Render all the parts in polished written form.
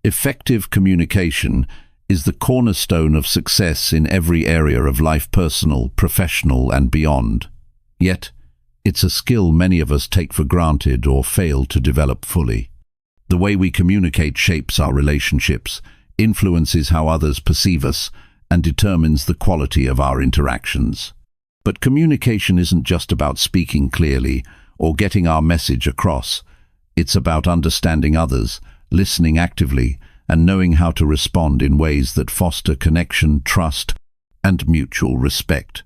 Effective communication is the cornerstone of success in every area of life, personal, professional, and beyond. Yet, it's a skill many of us take for granted or fail to develop fully. The way we communicate shapes our relationships, influences how others perceive us, and determines the quality of our interactions. But communication isn't just about speaking clearly or getting our message across. It's about understanding others, listening actively, and knowing how to respond in ways that foster connection, trust, and mutual respect.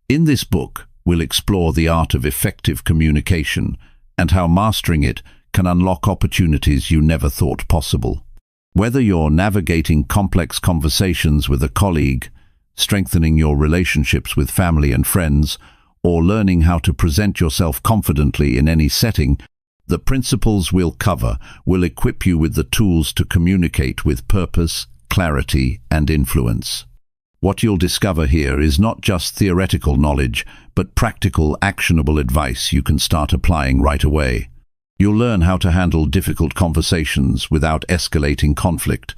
In this book, we'll explore the art of effective communication and how mastering it can unlock opportunities you never thought possible. Whether you're navigating complex conversations with a colleague, strengthening your relationships with family and friends, or learning how to present yourself confidently in any setting, the principles we'll cover will equip you with the tools to communicate with purpose, clarity, and influence. What you'll discover here is not just theoretical knowledge, but practical, actionable advice you can start applying right away. You'll learn how to handle difficult conversations without escalating conflict,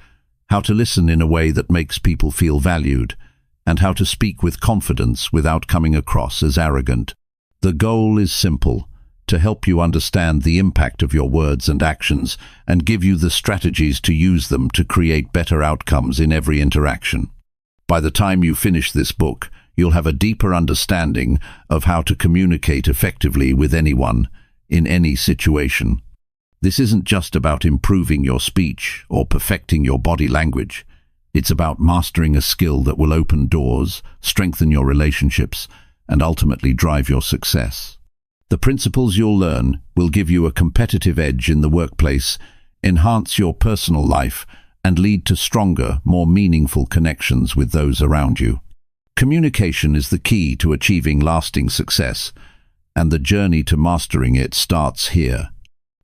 how to listen in a way that makes people feel valued, and how to speak with confidence without coming across as arrogant. The goal is simple: to help you understand the impact of your words and actions and give you the strategies to use them to create better outcomes in every interaction. By the time you finish this book, you'll have a deeper understanding of how to communicate effectively with anyone, in any situation. This isn't just about improving your speech or perfecting your body language. It's about mastering a skill that will open doors, strengthen your relationships, and ultimately drive your success. The principles you'll learn will give you a competitive edge in the workplace, enhance your personal life, and lead to stronger, more meaningful connections with those around you. Communication is the key to achieving lasting success, and the journey to mastering it starts here.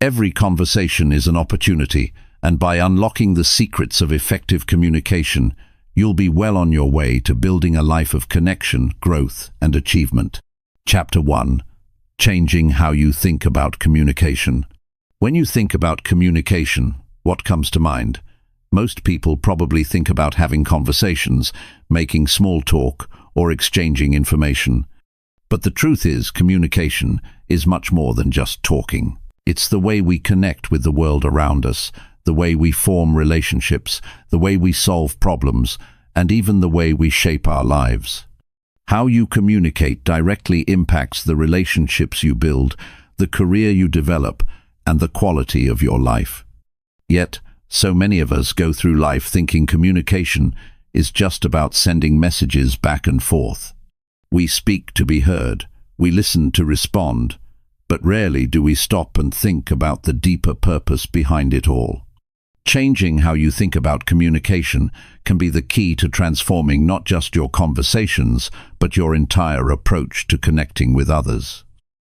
Every conversation is an opportunity, and by unlocking the secrets of effective communication, you'll be well on your way to building a life of connection, growth, and achievement. Chapter 1. Changing how you think about communication. When you think about communication, what comes to mind? Most people probably think about having conversations, making small talk, or exchanging information. But the truth is, communication is much more than just talking. It's the way we connect with the world around us, the way we form relationships, the way we solve problems, and even the way we shape our lives. How you communicate directly impacts the relationships you build, the career you develop, and the quality of your life. Yet, so many of us go through life thinking communication is just about sending messages back and forth. We speak to be heard, we listen to respond, but rarely do we stop and think about the deeper purpose behind it all. Changing how you think about communication can be the key to transforming not just your conversations, but your entire approach to connecting with others.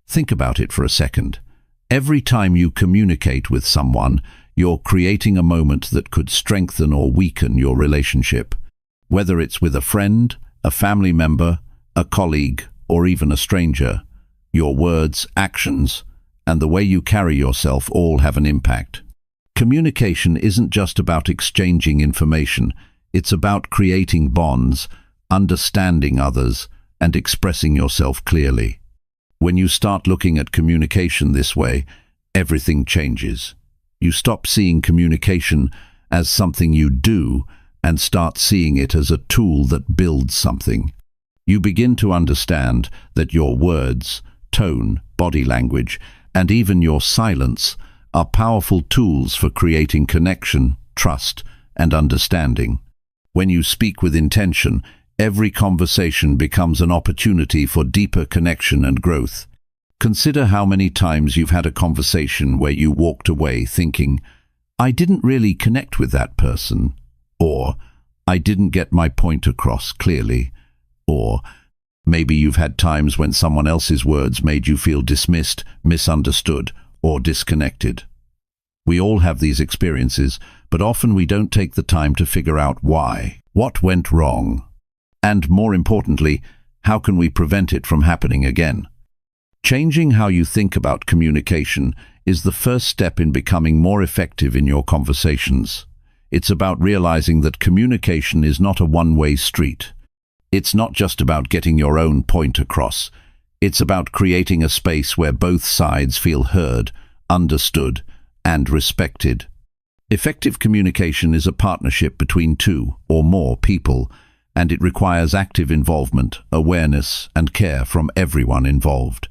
Think about it for a second. Every time you communicate with someone, you're creating a moment that could strengthen or weaken your relationship. Whether it's with a friend, a family member, a colleague, or even a stranger, your words, actions, and the way you carry yourself all have an impact. Communication isn't just about exchanging information, it's about creating bonds, understanding others, and expressing yourself clearly. When you start looking at communication this way, everything changes. You stop seeing communication as something you do and start seeing it as a tool that builds something. You begin to understand that your words, tone, body language, and even your silence are powerful tools for creating connection, trust, and understanding. When you speak with intention, every conversation becomes an opportunity for deeper connection and growth. Consider how many times you've had a conversation where you walked away thinking, "I didn't really connect with that person," or "I didn't get my point across clearly," or maybe you've had times when someone else's words made you feel dismissed, misunderstood, or disconnected. We all have these experiences, but often we don't take the time to figure out why. What went wrong? And more importantly, how can we prevent it from happening again? Changing how you think about communication is the first step in becoming more effective in your conversations. It's about realizing that communication is not a one-way street. It's not just about getting your own point across. It's about creating a space where both sides feel heard, understood, and respected. Effective communication is a partnership between two or more people, and it requires active involvement, awareness, and care from everyone involved.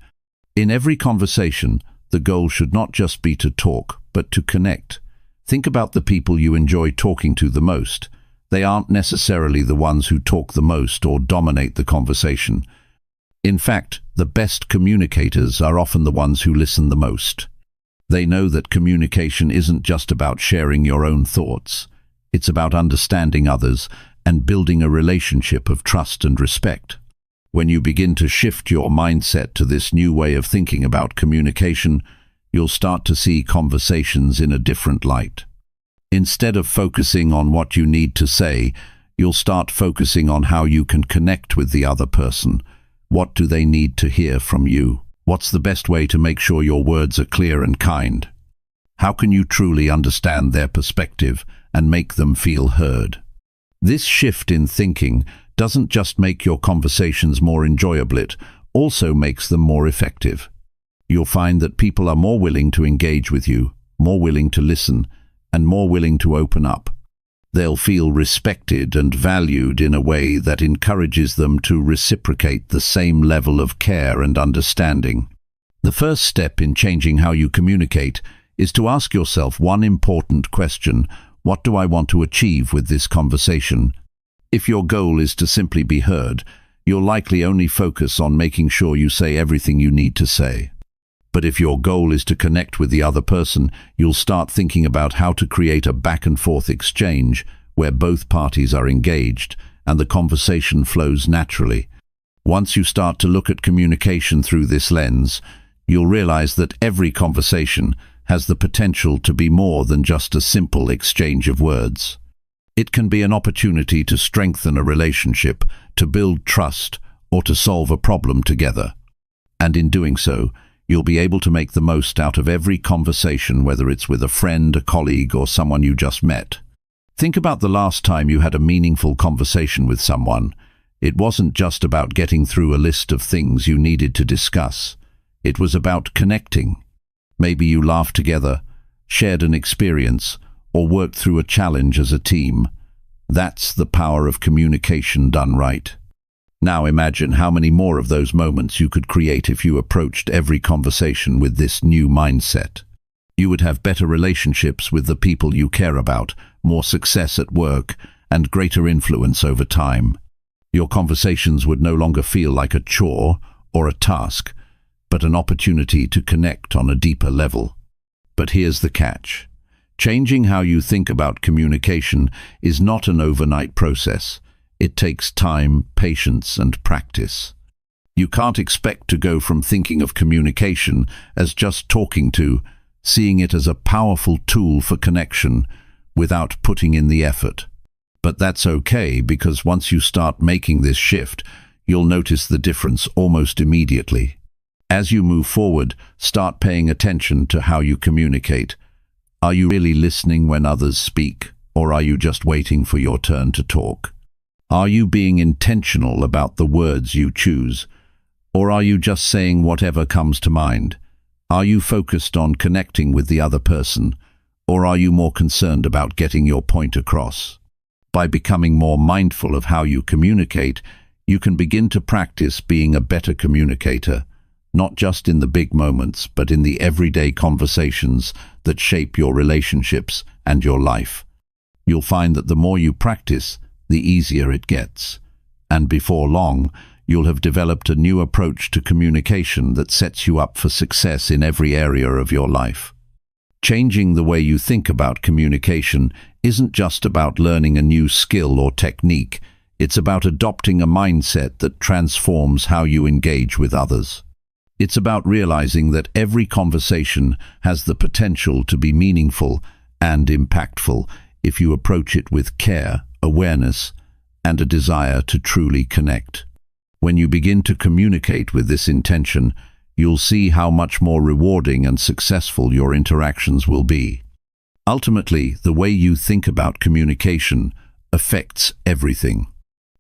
In every conversation, the goal should not just be to talk, but to connect. Think about the people you enjoy talking to the most. They aren't necessarily the ones who talk the most or dominate the conversation. In fact, the best communicators are often the ones who listen the most. They know that communication isn't just about sharing your own thoughts. It's about understanding others and building a relationship of trust and respect. When you begin to shift your mindset to this new way of thinking about communication, you'll start to see conversations in a different light. Instead of focusing on what you need to say, you'll start focusing on how you can connect with the other person. What do they need to hear from you? What's the best way to make sure your words are clear and kind? How can you truly understand their perspective and make them feel heard? This shift in thinking doesn't just make your conversations more enjoyable, it also makes them more effective. You'll find that people are more willing to engage with you, more willing to listen, and more willing to open up. They'll feel respected and valued in a way that encourages them to reciprocate the same level of care and understanding. The first step in changing how you communicate is to ask yourself one important question: what do I want to achieve with this conversation? If your goal is to simply be heard, you'll likely only focus on making sure you say everything you need to say. But if your goal is to connect with the other person, you'll start thinking about how to create a back-and-forth exchange where both parties are engaged and the conversation flows naturally. Once you start to look at communication through this lens, you'll realize that every conversation has the potential to be more than just a simple exchange of words. It can be an opportunity to strengthen a relationship, to build trust, or to solve a problem together. And in doing so, you'll be able to make the most out of every conversation, whether it's with a friend, a colleague, or someone you just met. Think about the last time you had a meaningful conversation with someone. It wasn't just about getting through a list of things you needed to discuss. It was about connecting. Maybe you laughed together, shared an experience, or worked through a challenge as a team. That's the power of communication done right. Now imagine how many more of those moments you could create if you approached every conversation with this new mindset. You would have better relationships with the people you care about, more success at work, and greater influence over time. Your conversations would no longer feel like a chore or a task, but an opportunity to connect on a deeper level. But here's the catch. Changing how you think about communication is not an overnight process. It takes time, patience, and practice. You can't expect to go from thinking of communication as just talking to seeing it as a powerful tool for connection without putting in the effort. But that's okay, because once you start making this shift, you'll notice the difference almost immediately. As you move forward, start paying attention to how you communicate. Are you really listening when others speak, or are you just waiting for your turn to talk? Are you being intentional about the words you choose, or are you just saying whatever comes to mind? Are you focused on connecting with the other person, or are you more concerned about getting your point across? By becoming more mindful of how you communicate, you can begin to practice being a better communicator, not just in the big moments, but in the everyday conversations that shape your relationships and your life. You'll find that the more you practice, the easier it gets. And before long, you'll have developed a new approach to communication that sets you up for success in every area of your life. Changing the way you think about communication isn't just about learning a new skill or technique. It's about adopting a mindset that transforms how you engage with others. It's about realizing that every conversation has the potential to be meaningful and impactful if you approach it with care, awareness, and a desire to truly connect. When you begin to communicate with this intention, you'll see how much more rewarding and successful your interactions will be. Ultimately, the way you think about communication affects everything.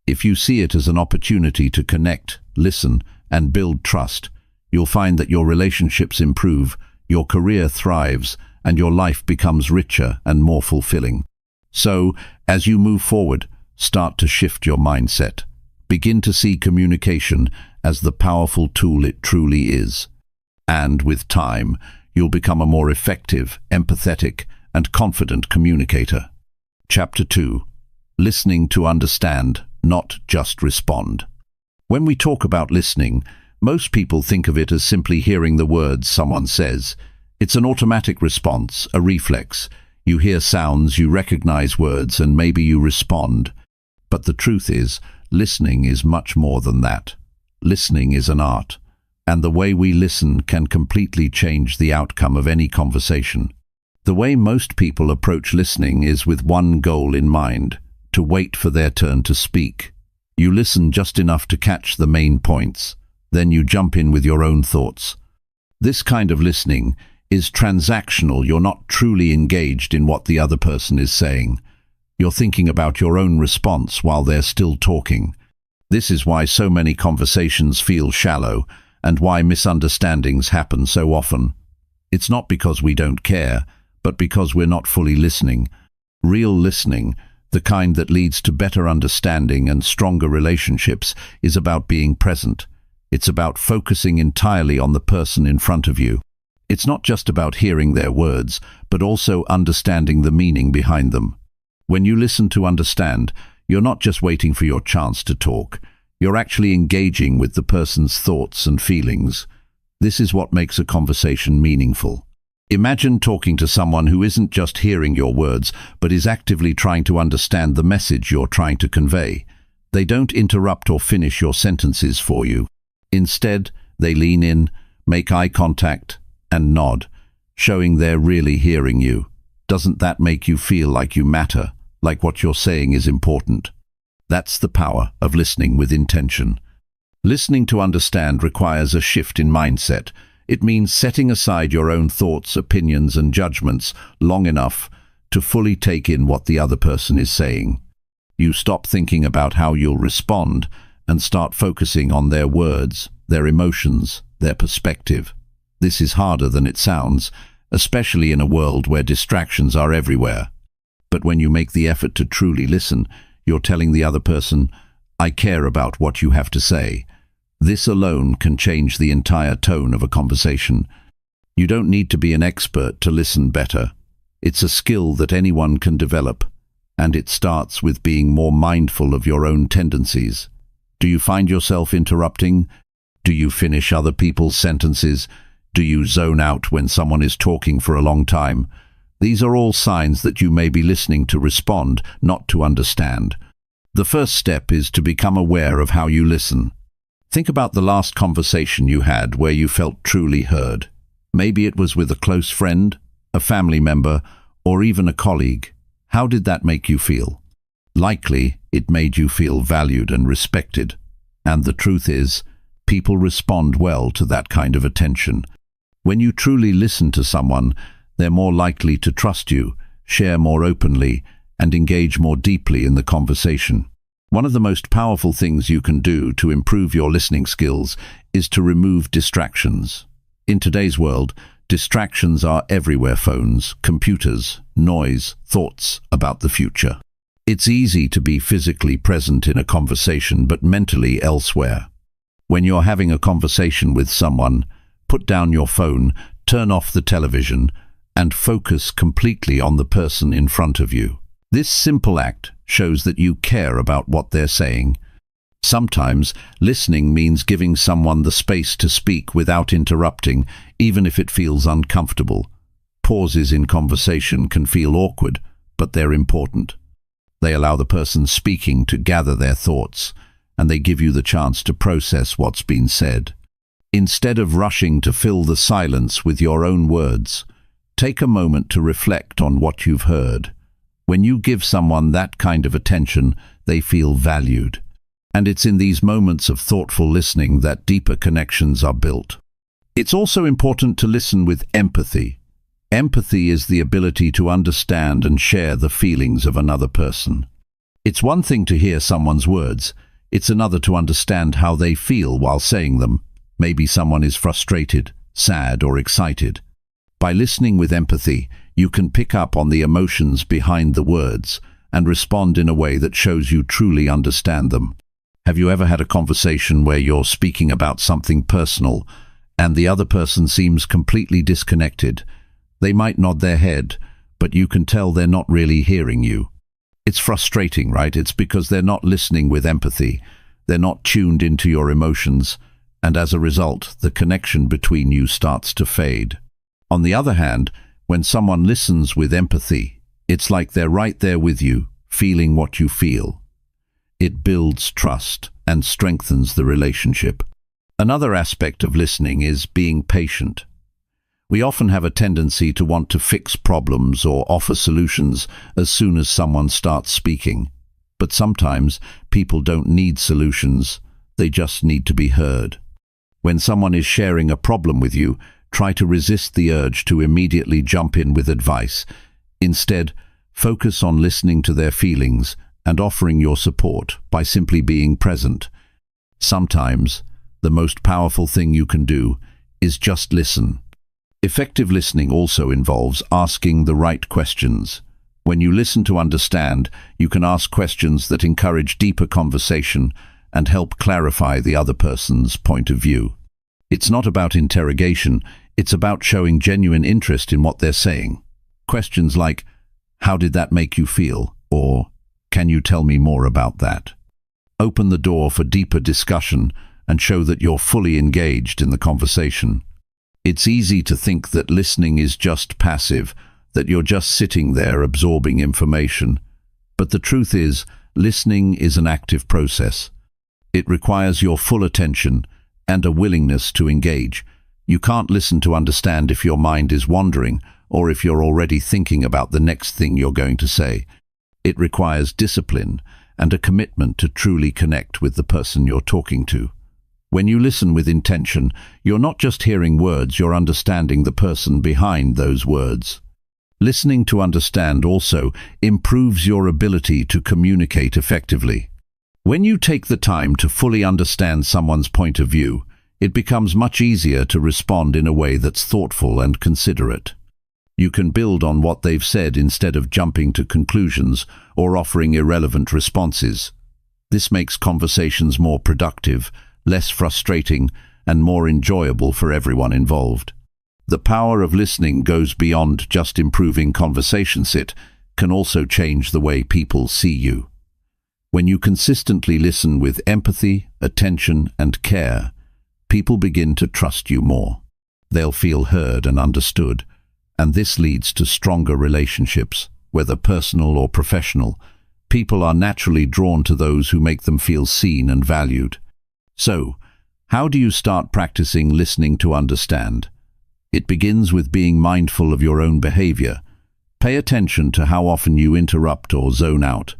If you see it as an opportunity to connect, listen, and build trust, you'll find that your relationships improve, your career thrives, and your life becomes richer and more fulfilling. So, as you move forward, start to shift your mindset. Begin to see communication as the powerful tool it truly is. And with time, you'll become a more effective, empathetic, and confident communicator. Chapter 2. Listening to understand, not just respond. When we talk about listening, most people think of it as simply hearing the words someone says. It's an automatic response, a reflex. You hear sounds, you recognize words, and maybe you respond. But the truth is, listening is much more than that. Listening is an art, and the way we listen can completely change the outcome of any conversation. The way most people approach listening is with one goal in mind: to wait for their turn to speak. You listen just enough to catch the main points, then you jump in with your own thoughts. This kind of listening is transactional. You're not truly engaged in what the other person is saying. You're thinking about your own response while they're still talking. This is why so many conversations feel shallow and why misunderstandings happen so often. It's not because we don't care, but because we're not fully listening. Real listening, the kind that leads to better understanding and stronger relationships, is about being present. It's about focusing entirely on the person in front of you. It's not just about hearing their words, but also understanding the meaning behind them. When you listen to understand, you're not just waiting for your chance to talk. You're actually engaging with the person's thoughts and feelings. This is what makes a conversation meaningful. Imagine talking to someone who isn't just hearing your words, but is actively trying to understand the message you're trying to convey. They don't interrupt or finish your sentences for you. Instead, they lean in, make eye contact, and nod, showing they're really hearing you. Doesn't that make you feel like you matter, like what you're saying is important? That's the power of listening with intention. Listening to understand requires a shift in mindset. It means setting aside your own thoughts, opinions, and judgments long enough to fully take in what the other person is saying. You stop thinking about how you'll respond and start focusing on their words, their emotions, their perspective. This is harder than it sounds, especially in a world where distractions are everywhere. But when you make the effort to truly listen, you're telling the other person, "I care about what you have to say." This alone can change the entire tone of a conversation. You don't need to be an expert to listen better. It's a skill that anyone can develop, and it starts with being more mindful of your own tendencies. Do you find yourself interrupting? Do you finish other people's sentences? Do you zone out when someone is talking for a long time? These are all signs that you may be listening to respond, not to understand. The first step is to become aware of how you listen. Think about the last conversation you had where you felt truly heard. Maybe it was with a close friend, a family member, or even a colleague. How did that make you feel? Likely, it made you feel valued and respected. And the truth is, people respond well to that kind of attention. When you truly listen to someone, they're more likely to trust you, share more openly, and engage more deeply in the conversation. One of the most powerful things you can do to improve your listening skills is to remove distractions. In today's world, distractions are everywhere: phones, computers, noise, thoughts about the future. It's easy to be physically present in a conversation but mentally elsewhere. When you're having a conversation with someone, put down your phone, turn off the television, and focus completely on the person in front of you. This simple act shows that you care about what they're saying. Sometimes, listening means giving someone the space to speak without interrupting, even if it feels uncomfortable. Pauses in conversation can feel awkward, but they're important. They allow the person speaking to gather their thoughts, and they give you the chance to process what's been said. Instead of rushing to fill the silence with your own words, take a moment to reflect on what you've heard. When you give someone that kind of attention, they feel valued. And it's in these moments of thoughtful listening that deeper connections are built. It's also important to listen with empathy. Empathy is the ability to understand and share the feelings of another person. It's one thing to hear someone's words, it's another to understand how they feel while saying them. Maybe someone is frustrated, sad, or excited. By listening with empathy, you can pick up on the emotions behind the words and respond in a way that shows you truly understand them. Have you ever had a conversation where you're speaking about something personal and the other person seems completely disconnected? They might nod their head, but you can tell they're not really hearing you. It's frustrating, right? It's because they're not listening with empathy. They're not tuned into your emotions, and as a result, the connection between you starts to fade. On the other hand, when someone listens with empathy, it's like they're right there with you, feeling what you feel. It builds trust and strengthens the relationship. Another aspect of listening is being patient. We often have a tendency to want to fix problems or offer solutions as soon as someone starts speaking. But sometimes people don't need solutions, they just need to be heard. When someone is sharing a problem with you, try to resist the urge to immediately jump in with advice. Instead, focus on listening to their feelings and offering your support by simply being present. Sometimes, the most powerful thing you can do is just listen. Effective listening also involves asking the right questions. When you listen to understand, you can ask questions that encourage deeper conversation and help clarify the other person's point of view. It's not about interrogation, it's about showing genuine interest in what they're saying. Questions like, "How did that make you feel?" or "Can you tell me more about that?" open the door for deeper discussion and show that you're fully engaged in the conversation. It's easy to think that listening is just passive, that you're just sitting there absorbing information. But the truth is, listening is an active process. It requires your full attention and a willingness to engage. You can't listen to understand if your mind is wandering or if you're already thinking about the next thing you're going to say. It requires discipline and a commitment to truly connect with the person you're talking to. When you listen with intention, you're not just hearing words, you're understanding the person behind those words. Listening to understand also improves your ability to communicate effectively. When you take the time to fully understand someone's point of view, it becomes much easier to respond in a way that's thoughtful and considerate. You can build on what they've said instead of jumping to conclusions or offering irrelevant responses. This makes conversations more productive, less frustrating, and more enjoyable for everyone involved. The power of listening goes beyond just improving conversations. It can also change the way people see you. When you consistently listen with empathy, attention, and care, people begin to trust you more. They'll feel heard and understood, and this leads to stronger relationships, whether personal or professional. People are naturally drawn to those who make them feel seen and valued. So, how do you start practicing listening to understand? It begins with being mindful of your own behavior. Pay attention to how often you interrupt or zone out.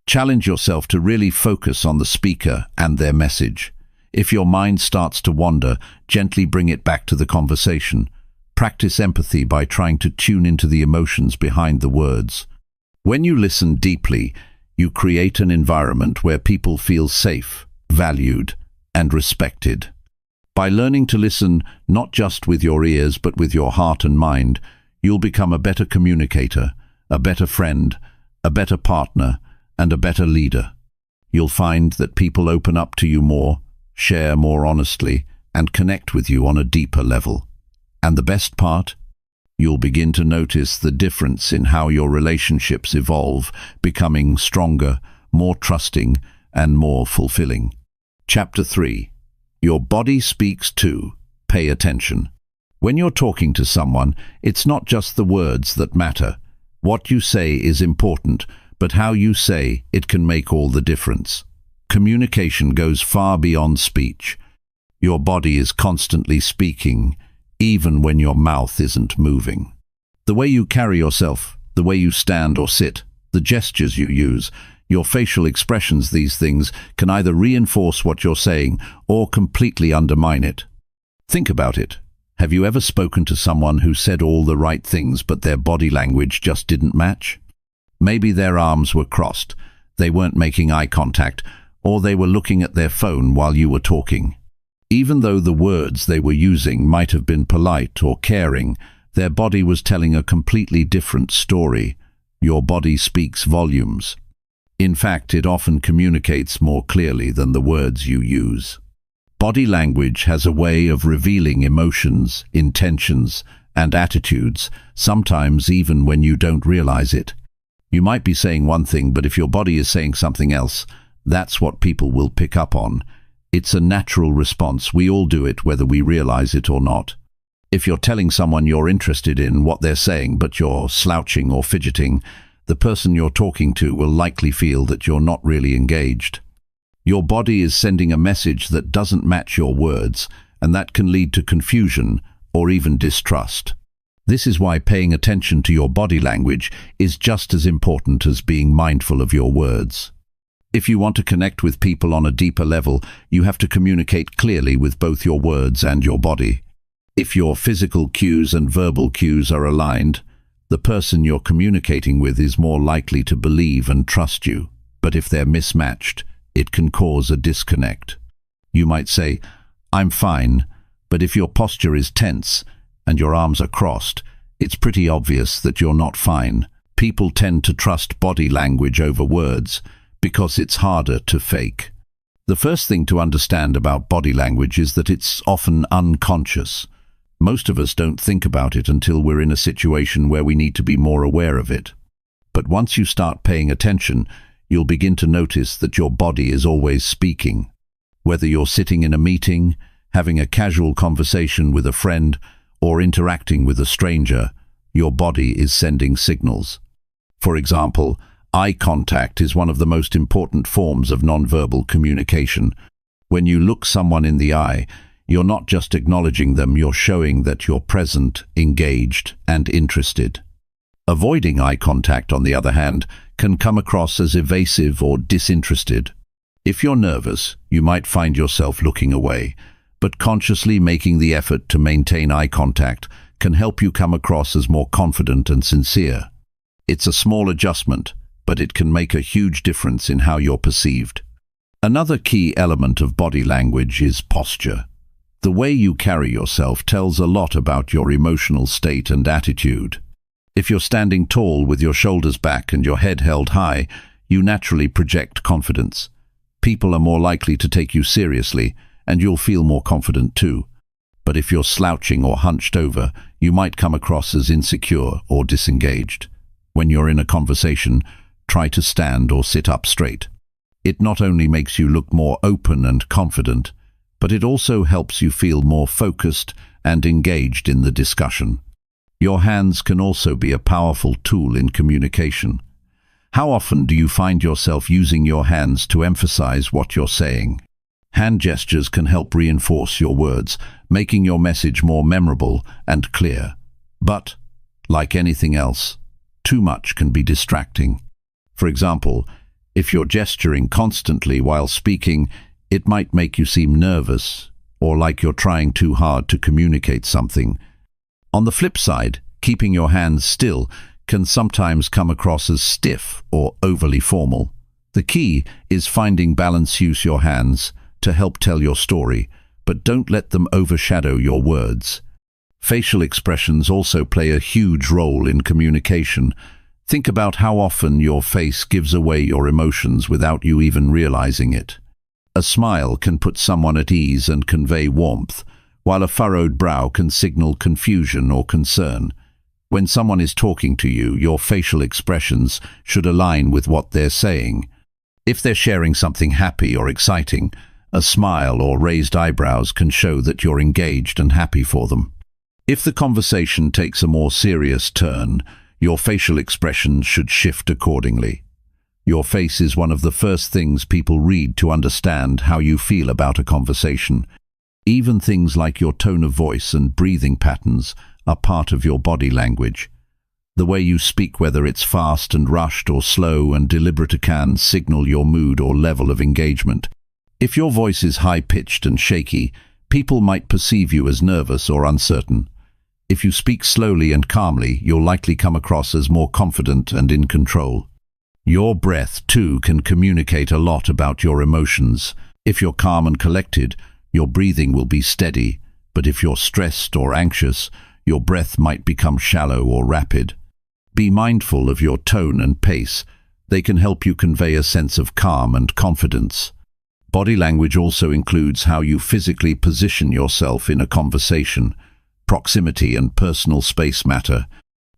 Challenge yourself to really focus on the speaker and their message. If your mind starts to wander, gently bring it back to the conversation. Practice empathy by trying to tune into the emotions behind the words. When you listen deeply, you create an environment where people feel safe, valued, and respected. By learning to listen not just with your ears but with your heart and mind, you'll become a better communicator, a better friend, a better partner, and a better leader. You'll find that people open up to you more, share more honestly, and connect with you on a deeper level. And the best part? You'll begin to notice the difference in how your relationships evolve, becoming stronger, more trusting, and more fulfilling. Chapter 3. Your body speaks too. Pay attention. When you're talking to someone, it's not just the words that matter. What you say is important, but how you say it can make all the difference. Communication goes far beyond speech. Your body is constantly speaking, even when your mouth isn't moving. The way you carry yourself, the way you stand or sit, the gestures you use, your facial expressions, these things can either reinforce what you're saying or completely undermine it. Think about it. Have you ever spoken to someone who said all the right things but their body language just didn't match? Maybe their arms were crossed, they weren't making eye contact, or they were looking at their phone while you were talking. Even though the words they were using might have been polite or caring, their body was telling a completely different story. Your body speaks volumes. In fact, it often communicates more clearly than the words you use. Body language has a way of revealing emotions, intentions, and attitudes, sometimes even when you don't realize it. You might be saying one thing, but if your body is saying something else, that's what people will pick up on. It's a natural response. We all do it, whether we realize it or not. If you're telling someone you're interested in what they're saying, but you're slouching or fidgeting, the person you're talking to will likely feel that you're not really engaged. Your body is sending a message that doesn't match your words, and that can lead to confusion or even distrust. This is why paying attention to your body language is just as important as being mindful of your words. If you want to connect with people on a deeper level, you have to communicate clearly with both your words and your body. If your physical cues and verbal cues are aligned, the person you're communicating with is more likely to believe and trust you. But if they're mismatched, it can cause a disconnect. You might say, "I'm fine," but if your posture is tense and your arms are crossed, it's pretty obvious that you're not fine. People tend to trust body language over words because it's harder to fake. The first thing to understand about body language is that it's often unconscious. Most of us don't think about it until we're in a situation where we need to be more aware of it. But once you start paying attention, you'll begin to notice that your body is always speaking. Whether you're sitting in a meeting, having a casual conversation with a friend, or interacting with a stranger, your body is sending signals. For example, eye contact is one of the most important forms of nonverbal communication. When you look someone in the eye, you're not just acknowledging them, you're showing that you're present, engaged, and interested. Avoiding eye contact, on the other hand, can come across as evasive or disinterested. If you're nervous, you might find yourself looking away, but consciously making the effort to maintain eye contact can help you come across as more confident and sincere. It's a small adjustment, but it can make a huge difference in how you're perceived. Another key element of body language is posture. The way you carry yourself tells a lot about your emotional state and attitude. If you're standing tall with your shoulders back and your head held high, you naturally project confidence. People are more likely to take you seriously, and you'll feel more confident too. But if you're slouching or hunched over, you might come across as insecure or disengaged. When you're in a conversation, try to stand or sit up straight. It not only makes you look more open and confident, but it also helps you feel more focused and engaged in the discussion. Your hands can also be a powerful tool in communication. How often do you find yourself using your hands to emphasize what you're saying? Hand gestures can help reinforce your words, making your message more memorable and clear. But, like anything else, too much can be distracting. For example, if you're gesturing constantly while speaking, it might make you seem nervous or like you're trying too hard to communicate something. On the flip side, keeping your hands still can sometimes come across as stiff or overly formal. The key is finding balance. Use your hands to help tell your story, but don't let them overshadow your words. Facial expressions also play a huge role in communication. Think about how often your face gives away your emotions without you even realizing it. A smile can put someone at ease and convey warmth, while a furrowed brow can signal confusion or concern. When someone is talking to you, your facial expressions should align with what they're saying. If they're sharing something happy or exciting, a smile or raised eyebrows can show that you're engaged and happy for them. If the conversation takes a more serious turn, your facial expressions should shift accordingly. Your face is one of the first things people read to understand how you feel about a conversation. Even things like your tone of voice and breathing patterns are part of your body language. The way you speak, whether it's fast and rushed or slow and deliberate, can signal your mood or level of engagement. If your voice is high-pitched and shaky, People might perceive you as nervous or uncertain. If you speak slowly and calmly, you'll likely come across as more confident and in control. Your breath, too, can communicate a lot about your emotions. If you're calm and collected, your breathing will be steady, but if you're stressed or anxious, your breath might become shallow or rapid. Be mindful of your tone and pace. They can help you convey a sense of calm and confidence. Body language also includes how you physically position yourself in a conversation. Proximity and personal space matter.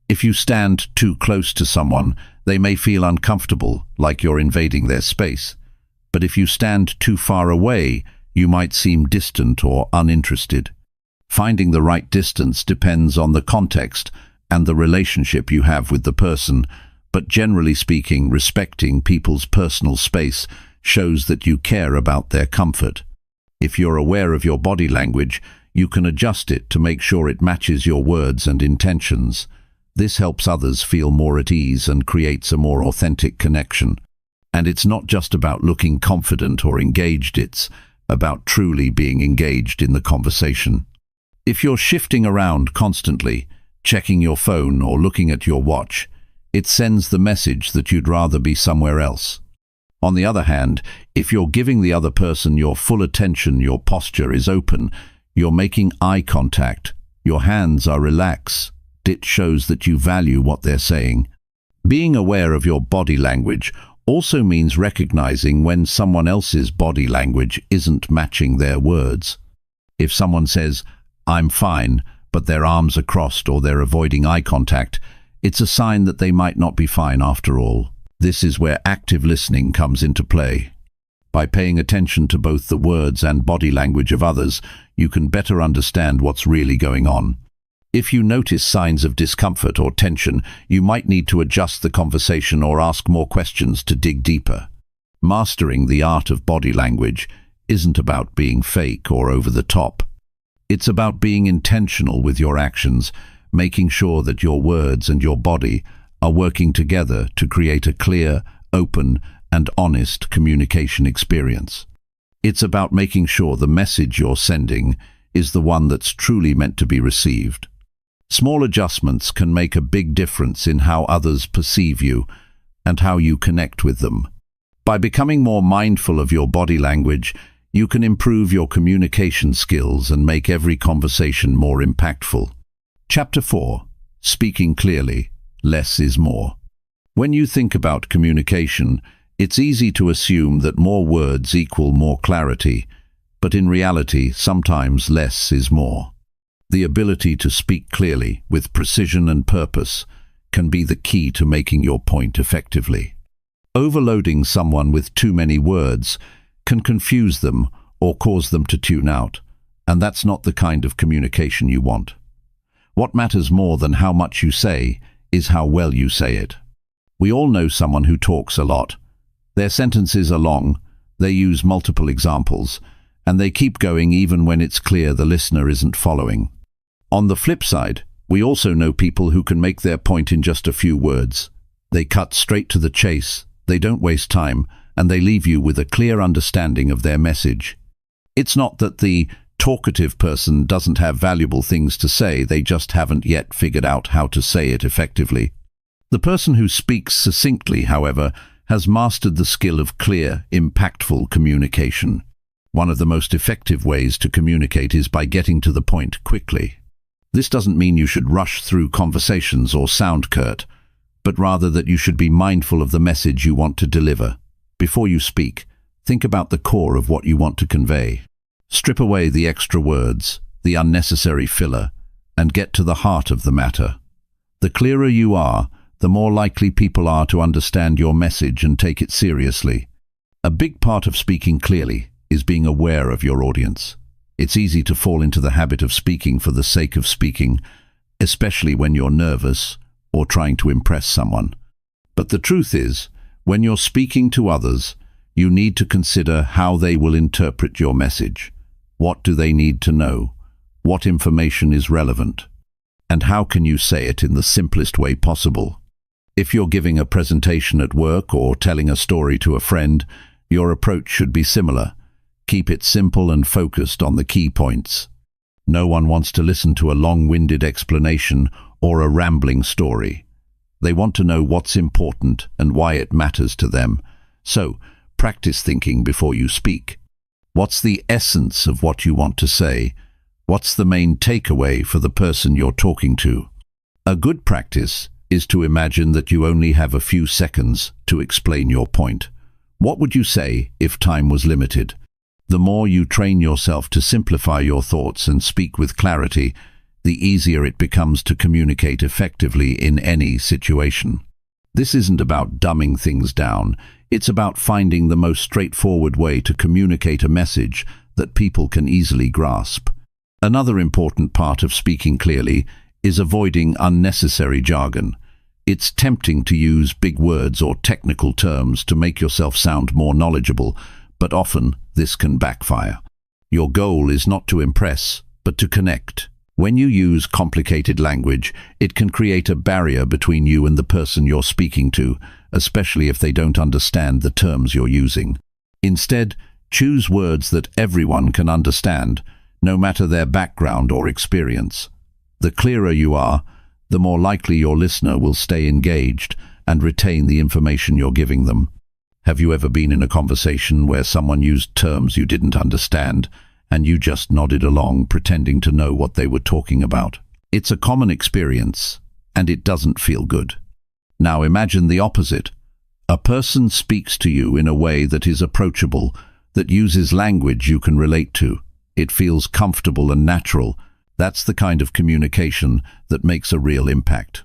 If you stand too close to someone, they may feel uncomfortable, like you're invading their space. But if you stand too far away, you might seem distant or uninterested. Finding the right distance depends on the context and the relationship you have with the person, but generally speaking, respecting people's personal space shows that you care about their comfort. If you're aware of your body language, you can adjust it to make sure it matches your words and intentions. This helps others feel more at ease and creates a more authentic connection. And it's not just about looking confident or engaged, it's about truly being engaged in the conversation. If you're shifting around constantly, checking your phone or looking at your watch, it sends the message that you'd rather be somewhere else. On the other hand, if you're giving the other person your full attention, your posture is open, you're making eye contact, your hands are relaxed, it shows that you value what they're saying. Being aware of your body language also means recognizing when someone else's body language isn't matching their words. If someone says, "I'm fine," but their arms are crossed or they're avoiding eye contact, it's a sign that they might not be fine after all. This is where active listening comes into play. By paying attention to both the words and body language of others, you can better understand what's really going on. If you notice signs of discomfort or tension, you might need to adjust the conversation or ask more questions to dig deeper. Mastering the art of body language isn't about being fake or over the top. It's about being intentional with your actions, making sure that your words and your body are working together to create a clear, open, and honest communication experience. It's about making sure the message you're sending is the one that's truly meant to be received. Small adjustments can make a big difference in how others perceive you and how you connect with them. By becoming more mindful of your body language, you can improve your communication skills and make every conversation more impactful. Chapter 4. Speaking clearly, less is more. When you think about communication, it's easy to assume that more words equal more clarity, but in reality, sometimes less is more. The ability to speak clearly, with precision and purpose, can be the key to making your point effectively. Overloading someone with too many words can confuse them or cause them to tune out, and that's not the kind of communication you want. What matters more than how much you say is how well you say it. We all know someone who talks a lot. Their sentences are long, they use multiple examples, and they keep going even when it's clear the listener isn't following. On the flip side, we also know people who can make their point in just a few words. They cut straight to the chase, they don't waste time, and they leave you with a clear understanding of their message. It's not that the talkative person doesn't have valuable things to say, they just haven't yet figured out how to say it effectively. The person who speaks succinctly, however, has mastered the skill of clear, impactful communication. One of the most effective ways to communicate is by getting to the point quickly. This doesn't mean you should rush through conversations or sound curt, but rather that you should be mindful of the message you want to deliver. Before you speak, think about the core of what you want to convey. Strip away the extra words, the unnecessary filler, and get to the heart of the matter. The clearer you are, the more likely people are to understand your message and take it seriously. A big part of speaking clearly is being aware of your audience. It's easy to fall into the habit of speaking for the sake of speaking, especially when you're nervous or trying to impress someone. But the truth is, when you're speaking to others, you need to consider how they will interpret your message. What do they need to know? What information is relevant? And how can you say it in the simplest way possible? If you're giving a presentation at work or telling a story to a friend, your approach should be similar. Keep it simple and focused on the key points. No one wants to listen to a long-winded explanation or a rambling story. They want to know what's important and why it matters to them. So, practice thinking before you speak. What's the essence of what you want to say? What's the main takeaway for the person you're talking to? A good practice is to imagine that you only have a few seconds to explain your point. What would you say if time was limited? The more you train yourself to simplify your thoughts and speak with clarity, the easier it becomes to communicate effectively in any situation. This isn't about dumbing things down. It's about finding the most straightforward way to communicate a message that people can easily grasp. Another important part of speaking clearly is avoiding unnecessary jargon. It's tempting to use big words or technical terms to make yourself sound more knowledgeable, but often this can backfire. Your goal is not to impress, but to connect. When you use complicated language, it can create a barrier between you and the person you're speaking to, especially if they don't understand the terms you're using. Instead, choose words that everyone can understand, no matter their background or experience. The clearer you are, the more likely your listener will stay engaged and retain the information you're giving them. Have you ever been in a conversation where someone used terms you didn't understand, and you just nodded along, pretending to know what they were talking about? It's a common experience, and it doesn't feel good. Now imagine the opposite. A person speaks to you in a way that is approachable, that uses language you can relate to. It feels comfortable and natural. That's the kind of communication that makes a real impact.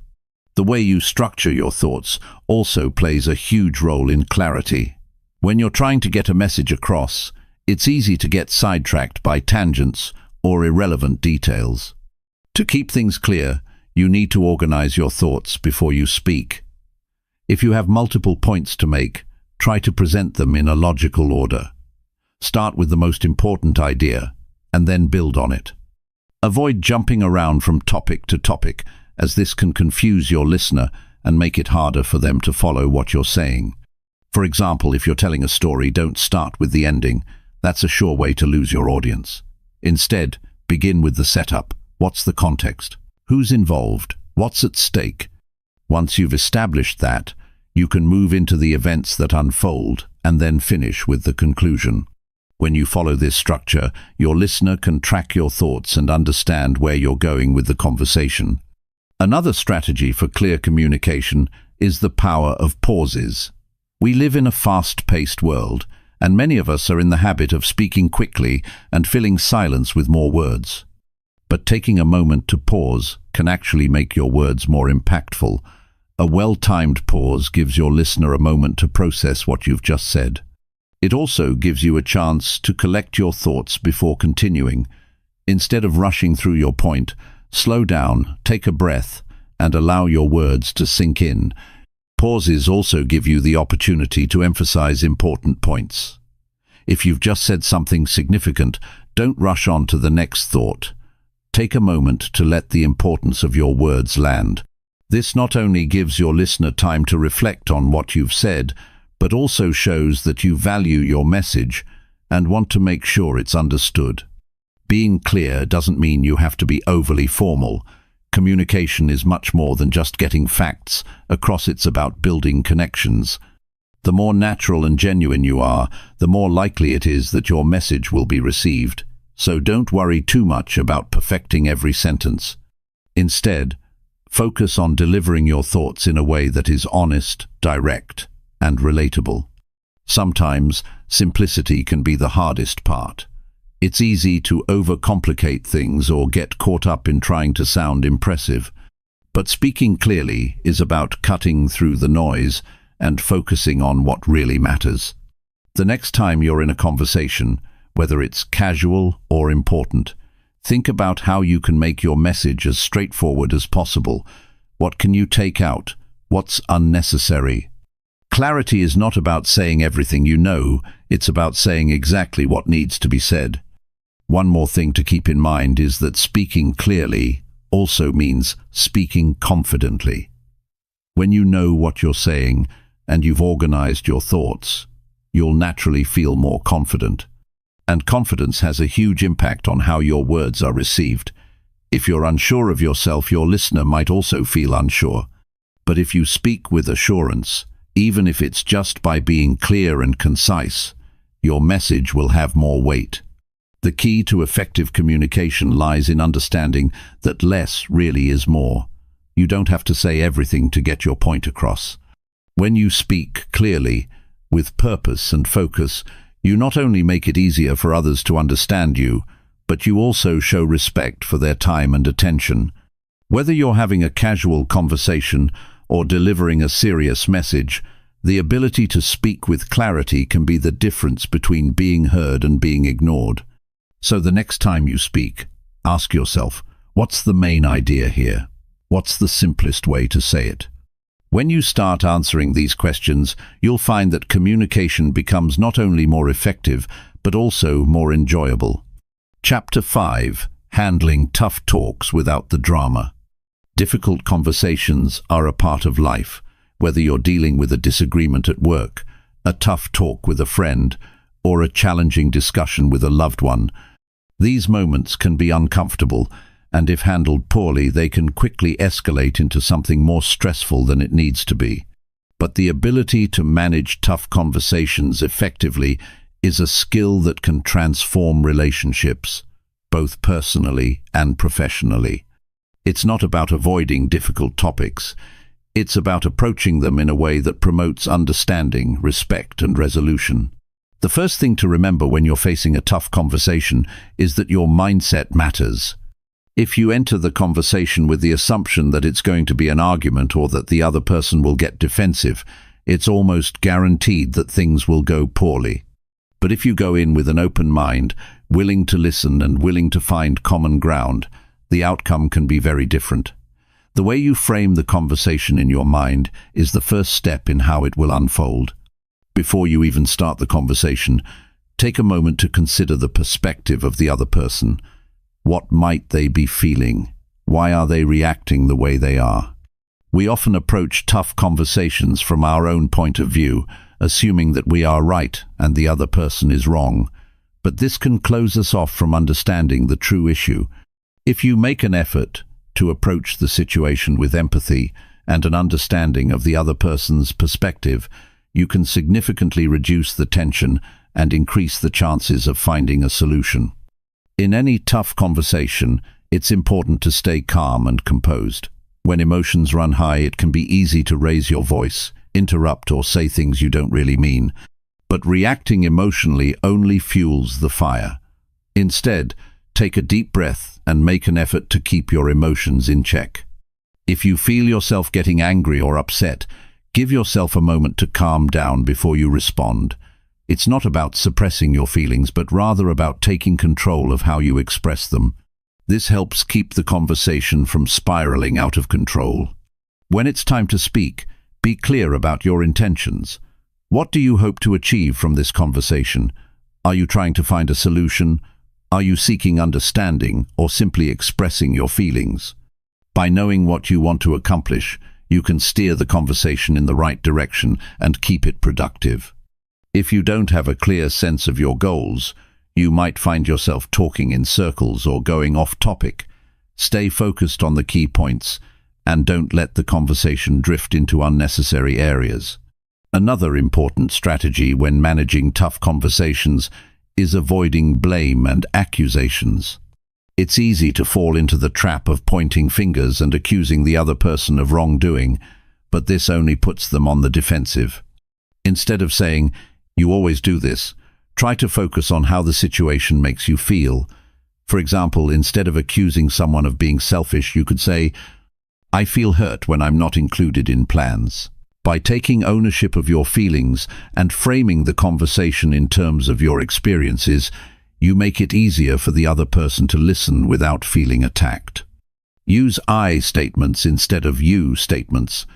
The way you structure your thoughts also plays a huge role in clarity. When you're trying to get a message across, it's easy to get sidetracked by tangents or irrelevant details. To keep things clear, you need to organize your thoughts before you speak. If you have multiple points to make, try to present them in a logical order. Start with the most important idea, and then build on it. Avoid jumping around from topic to topic, as this can confuse your listener and make it harder for them to follow what you're saying. For example, if you're telling a story, don't start with the ending. That's a sure way to lose your audience. Instead, begin with the setup. What's the context? Who's involved? What's at stake? Once you've established that, you can move into the events that unfold and then finish with the conclusion. When you follow this structure, your listener can track your thoughts and understand where you're going with the conversation. Another strategy for clear communication is the power of pauses. We live in a fast-paced world, and many of us are in the habit of speaking quickly and filling silence with more words. But taking a moment to pause can actually make your words more impactful. A well-timed pause gives your listener a moment to process what you've just said. It also gives you a chance to collect your thoughts before continuing. Instead of rushing through your point, slow down, take a breath, and allow your words to sink in. Pauses also give you the opportunity to emphasize important points. If you've just said something significant, don't rush on to the next thought. Take a moment to let the importance of your words land. This not only gives your listener time to reflect on what you've said, but also shows that you value your message and want to make sure it's understood. Being clear doesn't mean you have to be overly formal. Communication is much more than just getting facts across. It's about building connections. The more natural and genuine you are, the more likely it is that your message will be received. So don't worry too much about perfecting every sentence. Instead, focus on delivering your thoughts in a way that is honest, direct, and relatable. Sometimes, simplicity can be the hardest part. It's easy to overcomplicate things or get caught up in trying to sound impressive. But speaking clearly is about cutting through the noise and focusing on what really matters. The next time you're in a conversation, whether it's casual or important, think about how you can make your message as straightforward as possible. What can you take out? What's unnecessary? Clarity is not about saying everything you know, it's about saying exactly what needs to be said. One more thing to keep in mind is that speaking clearly also means speaking confidently. When you know what you're saying and you've organized your thoughts, you'll naturally feel more confident. And confidence has a huge impact on how your words are received. If you're unsure of yourself, your listener might also feel unsure. But if you speak with assurance, even if it's just by being clear and concise, your message will have more weight. The key to effective communication lies in understanding that less really is more. You don't have to say everything to get your point across. When you speak clearly, with purpose and focus, you not only make it easier for others to understand you, but you also show respect for their time and attention. Whether you're having a casual conversation or delivering a serious message, the ability to speak with clarity can be the difference between being heard and being ignored. So the next time you speak, ask yourself, what's the main idea here? What's the simplest way to say it? When you start answering these questions, you'll find that communication becomes not only more effective, but also more enjoyable. Chapter 5. Handling tough talks without the drama. Difficult conversations are a part of life, whether you're dealing with a disagreement at work, a tough talk with a friend, or a challenging discussion with a loved one. These moments can be uncomfortable, and if handled poorly, they can quickly escalate into something more stressful than it needs to be. But the ability to manage tough conversations effectively is a skill that can transform relationships, both personally and professionally. It's not about avoiding difficult topics. It's about approaching them in a way that promotes understanding, respect, and resolution. The first thing to remember when you're facing a tough conversation is that your mindset matters. If you enter the conversation with the assumption that it's going to be an argument or that the other person will get defensive, it's almost guaranteed that things will go poorly. But if you go in with an open mind, willing to listen and willing to find common ground, the outcome can be very different. The way you frame the conversation in your mind is the first step in how it will unfold. Before you even start the conversation, take a moment to consider the perspective of the other person. What might they be feeling? Why are they reacting the way they are? We often approach tough conversations from our own point of view, assuming that we are right and the other person is wrong. But this can close us off from understanding the true issue. If you make an effort to approach the situation with empathy and an understanding of the other person's perspective, you can significantly reduce the tension and increase the chances of finding a solution. In any tough conversation, it's important to stay calm and composed. When emotions run high, it can be easy to raise your voice, interrupt, or say things you don't really mean. But reacting emotionally only fuels the fire. Instead, take a deep breath and make an effort to keep your emotions in check. If you feel yourself getting angry or upset, give yourself a moment to calm down before you respond. It's not about suppressing your feelings, but rather about taking control of how you express them. This helps keep the conversation from spiraling out of control. When it's time to speak, be clear about your intentions. What do you hope to achieve from this conversation? Are you trying to find a solution? Are you seeking understanding or simply expressing your feelings? By knowing what you want to accomplish, you can steer the conversation in the right direction and keep it productive. If you don't have a clear sense of your goals, you might find yourself talking in circles or going off topic. Stay focused on the key points and don't let the conversation drift into unnecessary areas. Another important strategy when managing tough conversations is avoiding blame and accusations. It's easy to fall into the trap of pointing fingers and accusing the other person of wrongdoing, but this only puts them on the defensive. Instead of saying, "You always do this," try to focus on how the situation makes you feel. For example, instead of accusing someone of being selfish, you could say, "I feel hurt when I'm not included in plans." By taking ownership of your feelings and framing the conversation in terms of your experiences, you make it easier for the other person to listen without feeling attacked. Use I statements instead of you statements.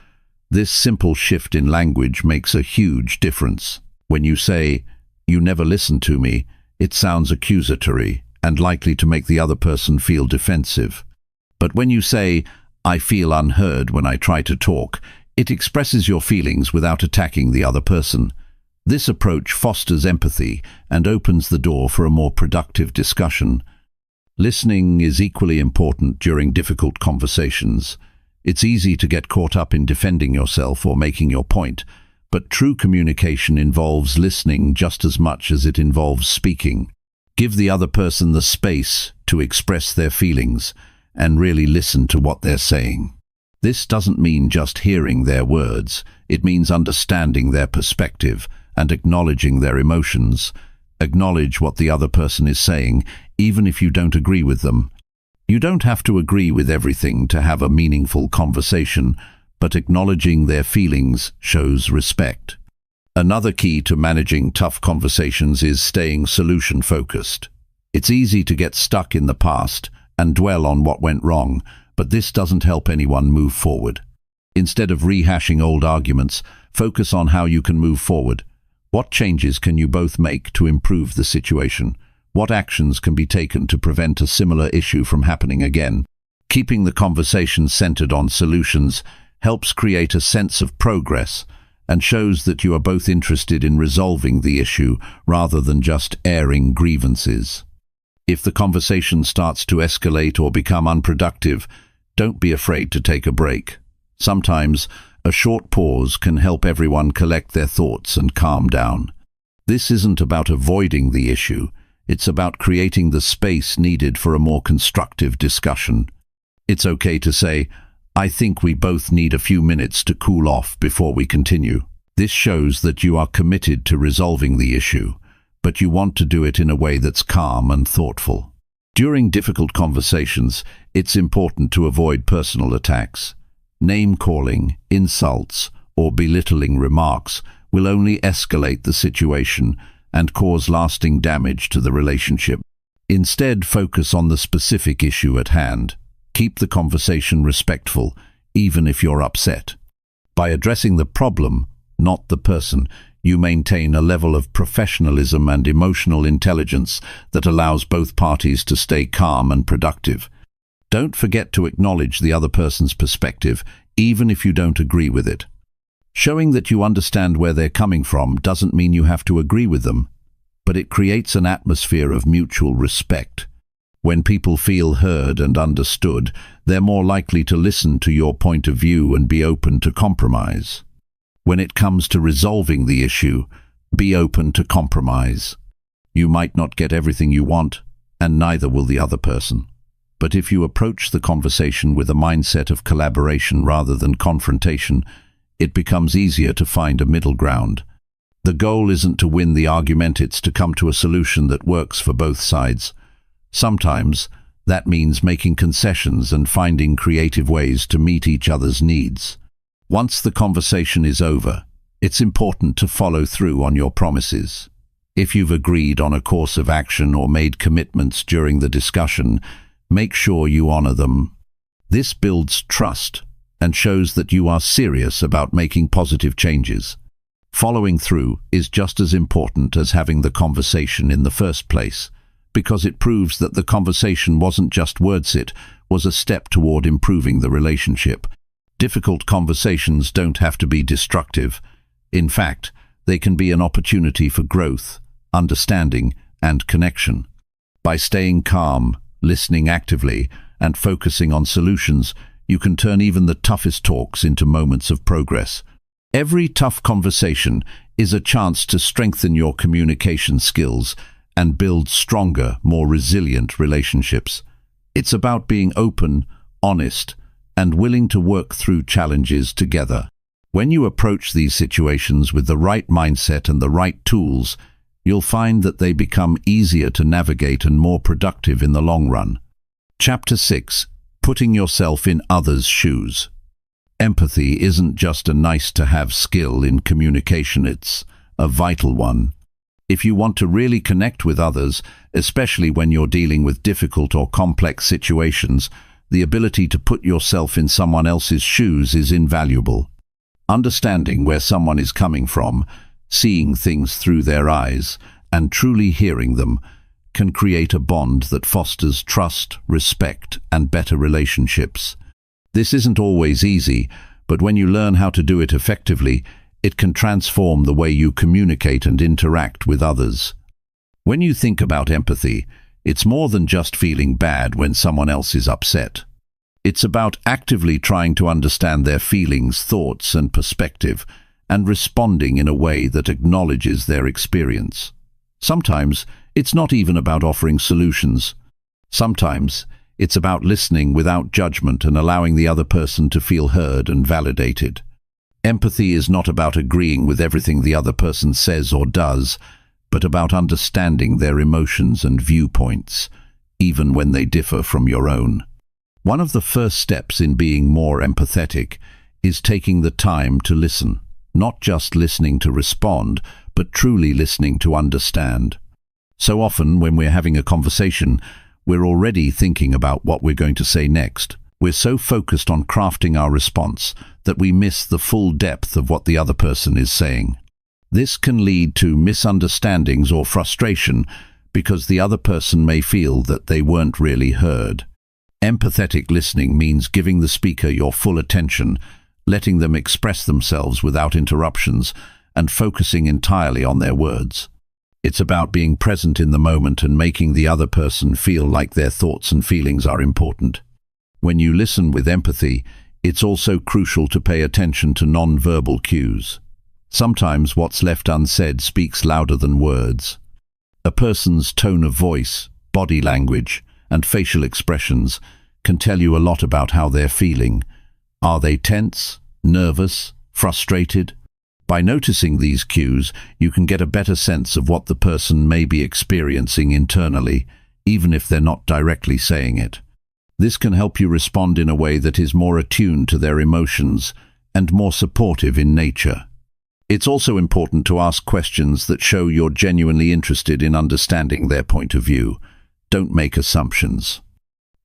This simple shift in language makes a huge difference. When you say, "You never listen to me," it sounds accusatory and likely to make the other person feel defensive. But when you say, "I feel unheard when I try to talk," it expresses your feelings without attacking the other person. This approach fosters empathy and opens the door for a more productive discussion. Listening is equally important during difficult conversations. It's easy to get caught up in defending yourself or making your point, but true communication involves listening just as much as it involves speaking. Give the other person the space to express their feelings and really listen to what they're saying. This doesn't mean just hearing their words. It means understanding their perspective and acknowledging their emotions. Acknowledge what the other person is saying, even if you don't agree with them. You don't have to agree with everything to have a meaningful conversation, but acknowledging their feelings shows respect. Another key to managing tough conversations is staying solution-focused. It's easy to get stuck in the past and dwell on what went wrong, but this doesn't help anyone move forward. Instead of rehashing old arguments, focus on how you can move forward. What changes can you both make to improve the situation? What actions can be taken to prevent a similar issue from happening again? Keeping the conversation centered on solutions helps create a sense of progress and shows that you are both interested in resolving the issue rather than just airing grievances. If the conversation starts to escalate or become unproductive, don't be afraid to take a break. Sometimes a short pause can help everyone collect their thoughts and calm down. This isn't about avoiding the issue. It's about creating the space needed for a more constructive discussion. It's okay to say, "I think we both need a few minutes to cool off before we continue." This shows that you are committed to resolving the issue, but you want to do it in a way that's calm and thoughtful. During difficult conversations, it's important to avoid personal attacks. Name-calling, insults, or belittling remarks will only escalate the situation and cause lasting damage to the relationship. Instead, focus on the specific issue at hand. Keep the conversation respectful, even if you're upset. By addressing the problem, not the person, you maintain a level of professionalism and emotional intelligence that allows both parties to stay calm and productive. Don't forget to acknowledge the other person's perspective, even if you don't agree with it. Showing that you understand where they're coming from doesn't mean you have to agree with them, but it creates an atmosphere of mutual respect. When people feel heard and understood, they're more likely to listen to your point of view and be open to compromise. When it comes to resolving the issue, be open to compromise. You might not get everything you want, and neither will the other person. But if you approach the conversation with a mindset of collaboration rather than confrontation, it becomes easier to find a middle ground. The goal isn't to win the argument, it's to come to a solution that works for both sides. Sometimes that means making concessions and finding creative ways to meet each other's needs. Once the conversation is over, it's important to follow through on your promises. If you've agreed on a course of action or made commitments during the discussion, make sure you honor them. This builds trust and shows that you are serious about making positive changes. Following through is just as important as having the conversation in the first place, because it proves that the conversation wasn't just words, it was a step toward improving the relationship. Difficult conversations don't have to be destructive. In fact, they can be an opportunity for growth, understanding, and connection. By staying calm, listening actively, and focusing on solutions, you can turn even the toughest talks into moments of progress. Every tough conversation is a chance to strengthen your communication skills and build stronger, more resilient relationships. It's about being open, honest, and willing to work through challenges together. When you approach these situations with the right mindset and the right tools, you'll find that they become easier to navigate and more productive in the long run. Chapter 6. Putting yourself in others' shoes. Empathy isn't just a nice-to-have skill in communication, it's a vital one. If you want to really connect with others, especially when you're dealing with difficult or complex situations, the ability to put yourself in someone else's shoes is invaluable. Understanding where someone is coming from, seeing things through their eyes, and truly hearing them can create a bond that fosters trust, respect, and better relationships. This isn't always easy, but when you learn how to do it effectively, It can transform the way you communicate and interact with others. When you think about empathy, it's more than just feeling bad when someone else is upset. It's about actively trying to understand their feelings, thoughts, and perspective, and responding in a way that acknowledges their experience. Sometimes, it's not even about offering solutions. Sometimes, it's about listening without judgment and allowing the other person to feel heard and validated. Empathy is not about agreeing with everything the other person says or does, but about understanding their emotions and viewpoints, even when they differ from your own. One of the first steps in being more empathetic is taking the time to listen, not just listening to respond, but truly listening to understand. So often, when we're having a conversation, we're already thinking about what we're going to say next. We're so focused on crafting our response that we miss the full depth of what the other person is saying. This can lead to misunderstandings or frustration because the other person may feel that they weren't really heard. Empathetic listening means giving the speaker your full attention, letting them express themselves without interruptions, and focusing entirely on their words. It's about being present in the moment and making the other person feel like their thoughts and feelings are important. When you listen with empathy, it's also crucial to pay attention to non-verbal cues. Sometimes what's left unsaid speaks louder than words. A person's tone of voice, body language, and facial expressions can tell you a lot about how they're feeling. Are they tense, nervous, frustrated? By noticing these cues, you can get a better sense of what the person may be experiencing internally, even if they're not directly saying it. This can help you respond in a way that is more attuned to their emotions and more supportive in nature. It's also important to ask questions that show you're genuinely interested in understanding their point of view. Don't make assumptions.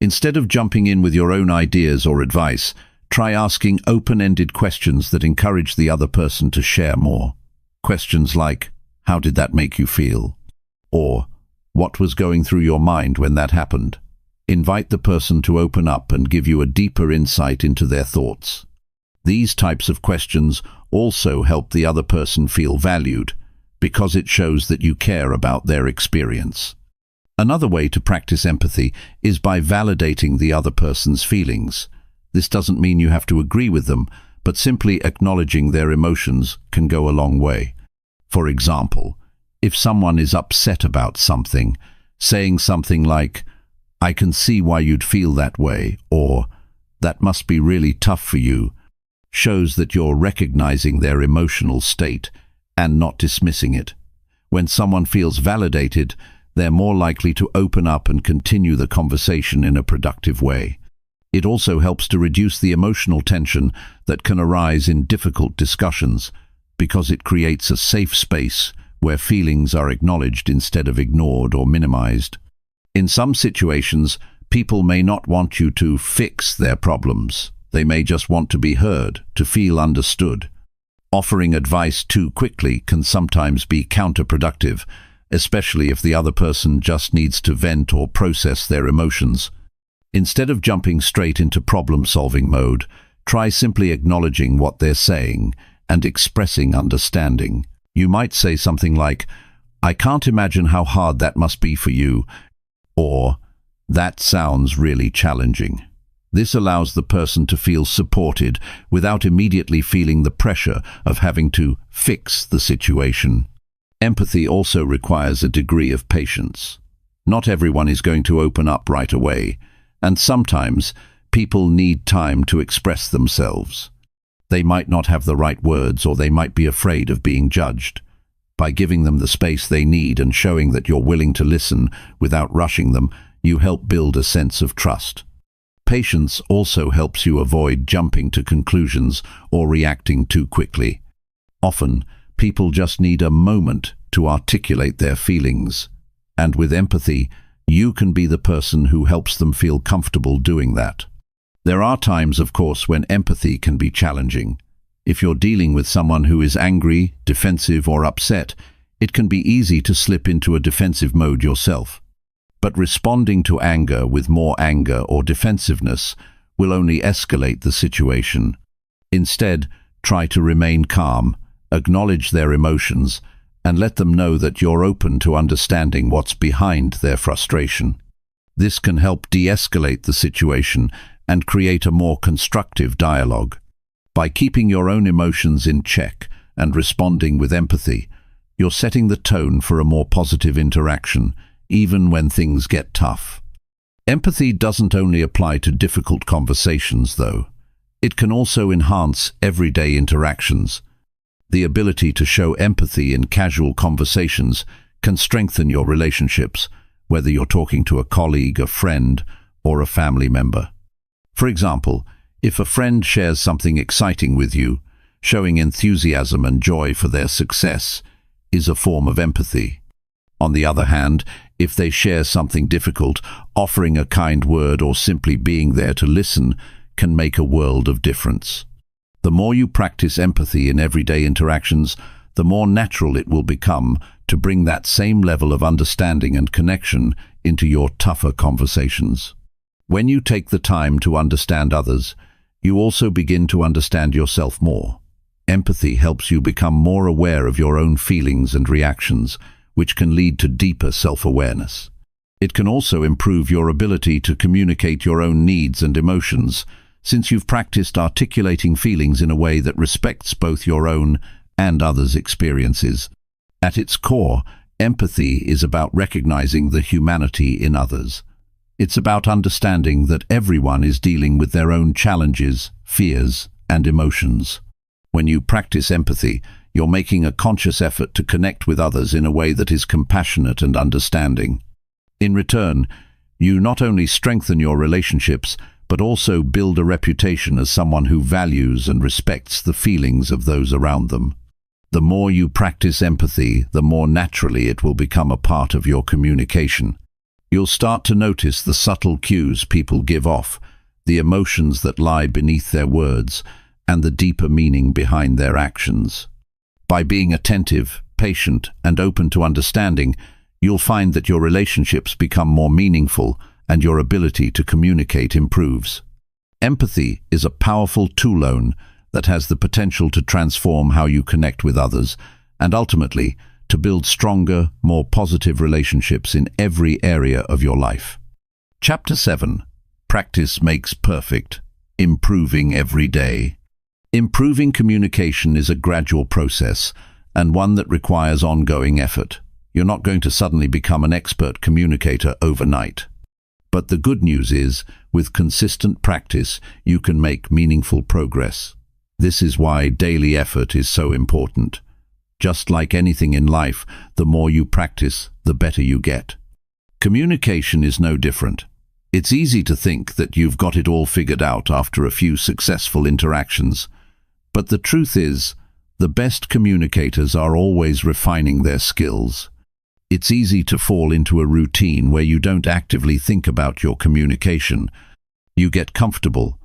Instead of jumping in with your own ideas or advice, try asking open-ended questions that encourage the other person to share more. Questions like, "How did that make you feel?" Or, "What was going through your mind when that happened?" Invite the person to open up and give you a deeper insight into their thoughts. These types of questions also help the other person feel valued, because it shows that you care about their experience. Another way to practice empathy is by validating the other person's feelings. This doesn't mean you have to agree with them, but simply acknowledging their emotions can go a long way. For example, if someone is upset about something, saying something like, "I can see why you'd feel that way," or "That must be really tough for you," shows that you're recognizing their emotional state and not dismissing it. When someone feels validated, they're more likely to open up and continue the conversation in a productive way. It also helps to reduce the emotional tension that can arise in difficult discussions, because it creates a safe space where feelings are acknowledged instead of ignored or minimized. In some situations, people may not want you to fix their problems. They may just want to be heard, to feel understood. Offering advice too quickly can sometimes be counterproductive, especially if the other person just needs to vent or process their emotions. Instead of jumping straight into problem-solving mode, try simply acknowledging what they're saying and expressing understanding. You might say something like, "I can't imagine how hard that must be for you," or "That sounds really challenging." This allows the person to feel supported without immediately feeling the pressure of having to fix the situation. Empathy also requires a degree of patience. Not everyone is going to open up right away, and sometimes people need time to express themselves. They might not have the right words, or they might be afraid of being judged. By giving them the space they need and showing that you're willing to listen without rushing them, you help build a sense of trust. Patience also helps you avoid jumping to conclusions or reacting too quickly. Often, people just need a moment to articulate their feelings, and with empathy, you can be the person who helps them feel comfortable doing that. There are times, of course, when empathy can be challenging. If you're dealing with someone who is angry, defensive, or upset, it can be easy to slip into a defensive mode yourself. But responding to anger with more anger or defensiveness will only escalate the situation. Instead, try to remain calm Acknowledge their emotions and let them know that you're open to understanding what's behind their frustration. This can help de-escalate the situation and create a more constructive dialogue. By keeping your own emotions in check and responding with empathy, you're setting the tone for a more positive interaction, even when things get tough. Empathy doesn't only apply to difficult conversations, though. It can also enhance everyday interactions. The ability to show empathy in casual conversations can strengthen your relationships, whether you're talking to a colleague, a friend, or a family member. For example, if a friend shares something exciting with you, showing enthusiasm and joy for their success is a form of empathy. On the other hand, if they share something difficult, offering a kind word or simply being there to listen can make a world of difference. The more you practice empathy in everyday interactions, the more natural it will become to bring that same level of understanding and connection into your tougher conversations. When you take the time to understand others, you also begin to understand yourself more. Empathy helps you become more aware of your own feelings and reactions, which can lead to deeper self-awareness. It can also improve your ability to communicate your own needs and emotions, since you've practiced articulating feelings in a way that respects both your own and others' experiences. At its core, empathy is about recognizing the humanity in others. It's about understanding that everyone is dealing with their own challenges, fears, and emotions. When you practice empathy, you're making a conscious effort to connect with others in a way that is compassionate and understanding. In return, you not only strengthen your relationships, but also build a reputation as someone who values and respects the feelings of those around them. The more you practice empathy, the more naturally it will become a part of your communication. You'll start to notice the subtle cues people give off, the emotions that lie beneath their words, and the deeper meaning behind their actions. By being attentive, patient, and open to understanding, you'll find that your relationships become more meaningful and your ability to communicate improves. Empathy is a powerful tool that has the potential to transform how you connect with others and ultimately to build stronger, more positive relationships in every area of your life. Chapter 7. Practice makes perfect. Improving every day. Improving communication is a gradual process and one that requires ongoing effort. You're not going to suddenly become an expert communicator overnight. But the good news is, with consistent practice, you can make meaningful progress. This is why daily effort is so important. Just like anything in life, the more you practice, the better you get. Communication is no different. It's easy to think that you've got it all figured out after a few successful interactions. But the truth is, the best communicators are always refining their skills. It's easy to fall into a routine where you don't actively think about your communication. You get comfortable,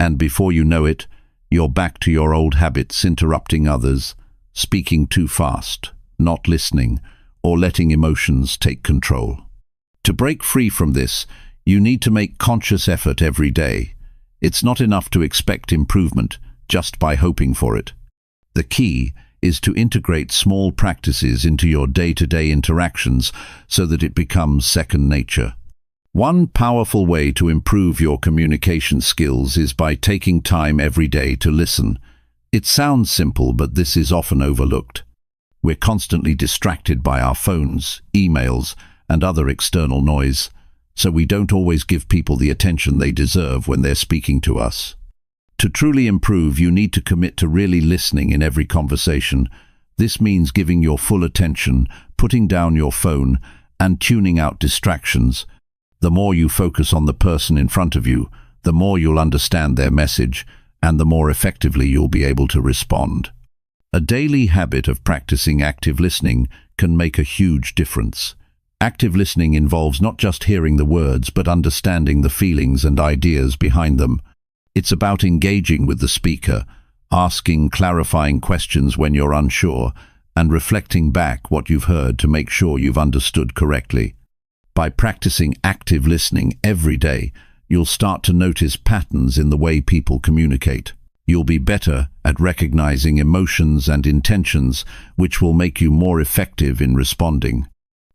and before you know it, you're back to your old habits, interrupting others, speaking too fast, not listening, or letting emotions take control. To break free from this, you need to make conscious effort every day. It's not enough to expect improvement just by hoping for it. The key is to integrate small practices into your day-to-day interactions so that it becomes second nature. One powerful way to improve your communication skills is by taking time every day to listen. It sounds simple, but this is often overlooked. We're constantly distracted by our phones, emails, and other external noise, so we don't always give people the attention they deserve when they're speaking to us. To truly improve, you need to commit to really listening in every conversation. This means giving your full attention, putting down your phone, and tuning out distractions. The more you focus on the person in front of you, the more you'll understand their message, and the more effectively you'll be able to respond. A daily habit of practicing active listening can make a huge difference. Active listening involves not just hearing the words, but understanding the feelings and ideas behind them. It's about engaging with the speaker, asking clarifying questions when you're unsure, and reflecting back what you've heard to make sure you've understood correctly. By practicing active listening every day, you'll start to notice patterns in the way people communicate. You'll be better at recognizing emotions and intentions, which will make you more effective in responding.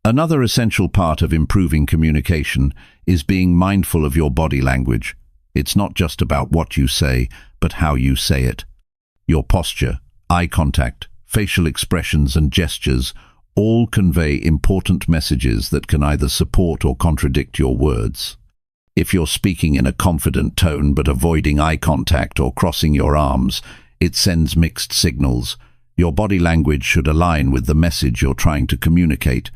Another essential part of improving communication is being mindful of your body language. It's not just about what you say, but how you say it. Your posture, eye contact, facial expressions and gestures all convey important messages that can either support or contradict your words. If you're speaking in a confident tone but avoiding eye contact or crossing your arms, it sends mixed signals. Your body language should align with the message you're trying to communicate.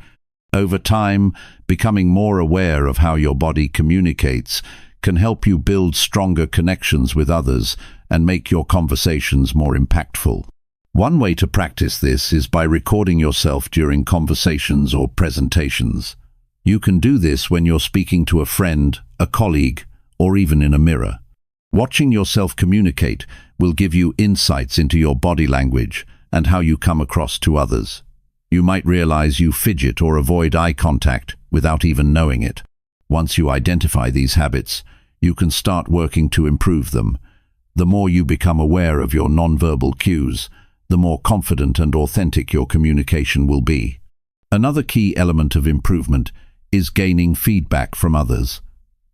Over time, becoming more aware of how your body communicates can help you build stronger connections with others and make your conversations more impactful. One way to practice this is by recording yourself during conversations or presentations. You can do this when you're speaking to a friend, a colleague, or even in a mirror. Watching yourself communicate will give you insights into your body language and how you come across to others. You might realize you fidget or avoid eye contact without even knowing it. Once you identify these habits, you can start working to improve them. The more you become aware of your nonverbal cues, the more confident and authentic your communication will be. Another key element of improvement is gaining feedback from others.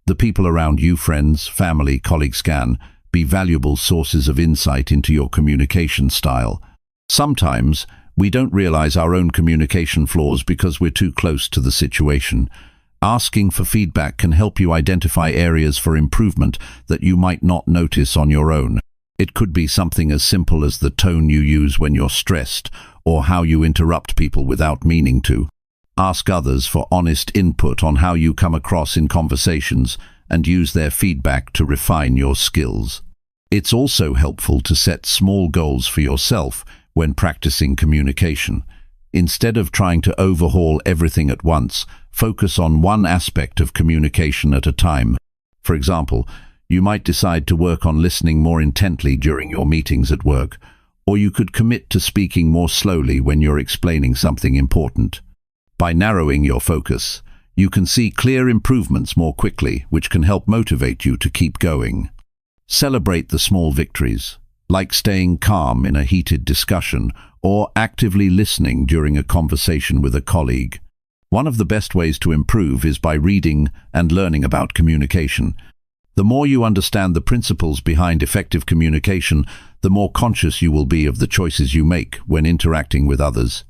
The people around you, friends, family, colleagues, can be valuable sources of insight into your communication style. Sometimes, we don't realize our own communication flaws because we're too close to the situation. Asking for feedback can help you identify areas for improvement that you might not notice on your own. It could be something as simple as the tone you use when you're stressed, or how you interrupt people without meaning to. Ask others for honest input on how you come across in conversations and use their feedback to refine your skills. It's also helpful to set small goals for yourself when practicing communication. Instead of trying to overhaul everything at once, focus on one aspect of communication at a time. For example, you might decide to work on listening more intently during your meetings at work, or you could commit to speaking more slowly when you're explaining something important. By narrowing your focus, you can see clear improvements more quickly, which can help motivate you to keep going. Celebrate the small victories, like staying calm in a heated discussion or actively listening during a conversation with a colleague. One of the best ways to improve is by reading and learning about communication. The more you understand the principles behind effective communication, the more conscious you will be of the choices you make when interacting with others.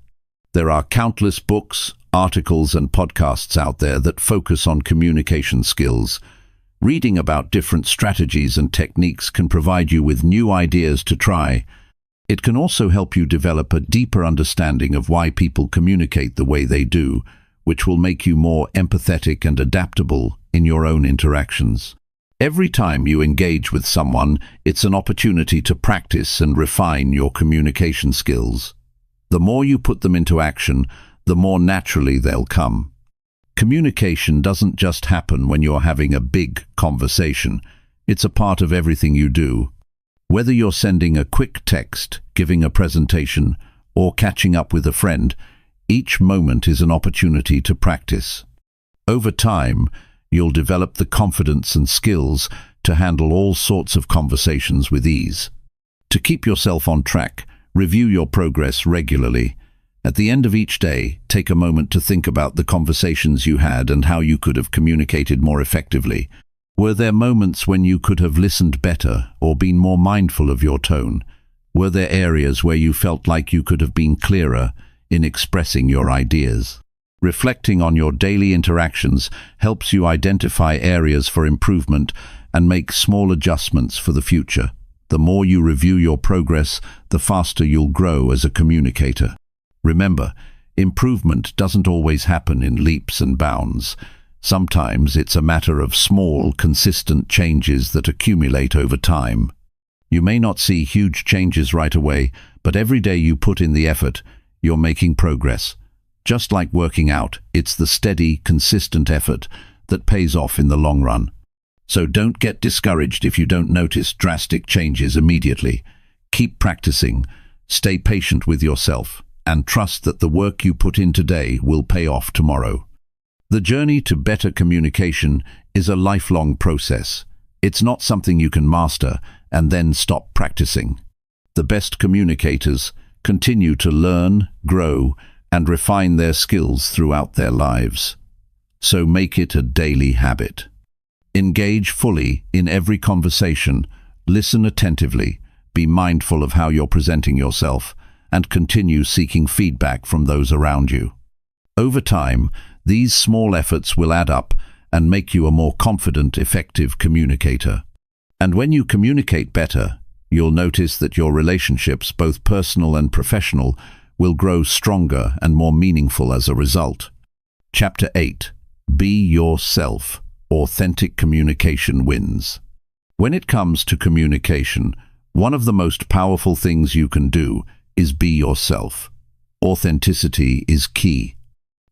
There are countless books, articles, and podcasts out there that focus on communication skills. Reading about different strategies and techniques can provide you with new ideas to try. It can also help you develop a deeper understanding of why people communicate the way they do, which will make you more empathetic and adaptable in your own interactions. Every time you engage with someone, it's an opportunity to practice and refine your communication skills. The more you put them into action, the more naturally they'll come. Communication doesn't just happen when you're having a big conversation. It's a part of everything you do. Whether you're sending a quick text, giving a presentation, or catching up with a friend, each moment is an opportunity to practice. Over time, you'll develop the confidence and skills to handle all sorts of conversations with ease. To keep yourself on track, review your progress regularly. At the end of each day, take a moment to think about the conversations you had and how you could have communicated more effectively. Were there moments when you could have listened better or been more mindful of your tone? Were there areas where you felt like you could have been clearer in expressing your ideas? Reflecting on your daily interactions helps you identify areas for improvement and make small adjustments for the future. The more you review your progress, the faster you'll grow as a communicator. Remember, improvement doesn't always happen in leaps and bounds. Sometimes it's a matter of small, consistent changes that accumulate over time. You may not see huge changes right away, but every day you put in the effort, you're making progress. Just like working out, it's the steady, consistent effort that pays off in the long run. So don't get discouraged if you don't notice drastic changes immediately. Keep practicing, stay patient with yourself, and trust that the work you put in today will pay off tomorrow. The journey to better communication is a lifelong process. It's not something you can master, and then stop practicing. The best communicators continue to learn, grow, and refine their skills throughout their lives. So make it a daily habit. Engage fully in every conversation, listen attentively, be mindful of how you're presenting yourself, and continue seeking feedback from those around you. Over time, these small efforts will add up and make you a more confident, effective communicator. And when you communicate better, you'll notice that your relationships, both personal and professional, will grow stronger and more meaningful as a result. Chapter 8. Be yourself. Authentic communication wins. When it comes to communication, one of the most powerful things you can do is be yourself. Authenticity is key.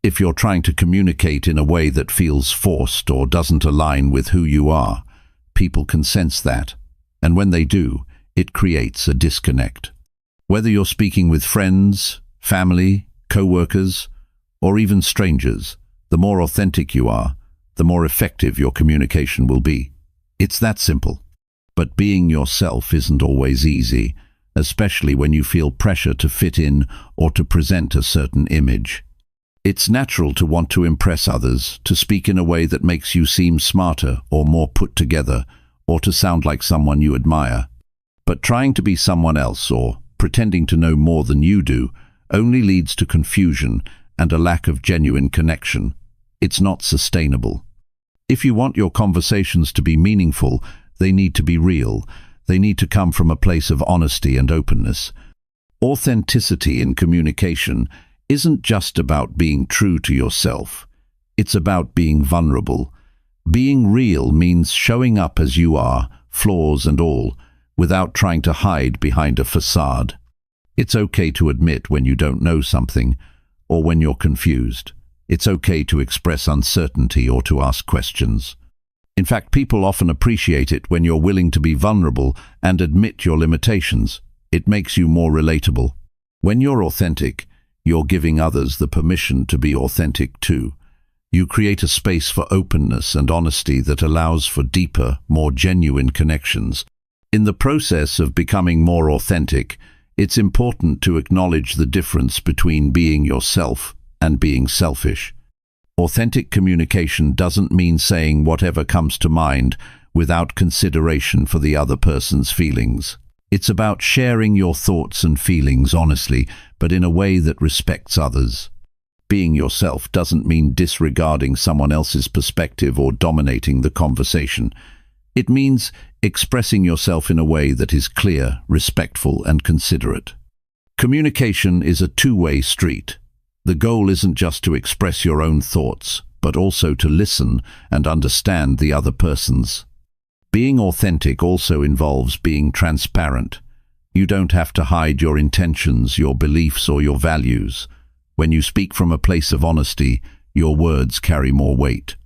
If you're trying to communicate in a way that feels forced or doesn't align with who you are, people can sense that, and when they do, it creates a disconnect. Whether you're speaking with friends, family, co-workers, or even strangers, the more authentic you are, the more effective your communication will be. It's that simple. But being yourself isn't always easy, especially when you feel pressure to fit in or to present a certain image. It's natural to want to impress others, to speak in a way that makes you seem smarter or more put together, or to sound like someone you admire. But trying to be someone else or pretending to know more than you do only leads to confusion and a lack of genuine connection. It's not sustainable. If you want your conversations to be meaningful, they need to be real. They need to come from a place of honesty and openness. Authenticity in communication isn't just about being true to yourself. It's about being vulnerable. Being real means showing up as you are, flaws and all, without trying to hide behind a facade. It's okay to admit when you don't know something, or when you're confused. It's okay to express uncertainty or to ask questions. In fact, people often appreciate it when you're willing to be vulnerable and admit your limitations. It makes you more relatable. When you're authentic, you're giving others the permission to be authentic too. You create a space for openness and honesty that allows for deeper, more genuine connections. In the process of becoming more authentic, it's important to acknowledge the difference between being yourself and being selfish. Authentic communication doesn't mean saying whatever comes to mind without consideration for the other person's feelings. It's about sharing your thoughts and feelings honestly, but in a way that respects others. Being yourself doesn't mean disregarding someone else's perspective or dominating the conversation. It means expressing yourself in a way that is clear, respectful, and considerate. Communication is a two-way street. The goal isn't just to express your own thoughts, but also to listen and understand the other person's. Being authentic also involves being transparent. You don't have to hide your intentions, your beliefs, or your values. When you speak from a place of honesty, your words carry more weight.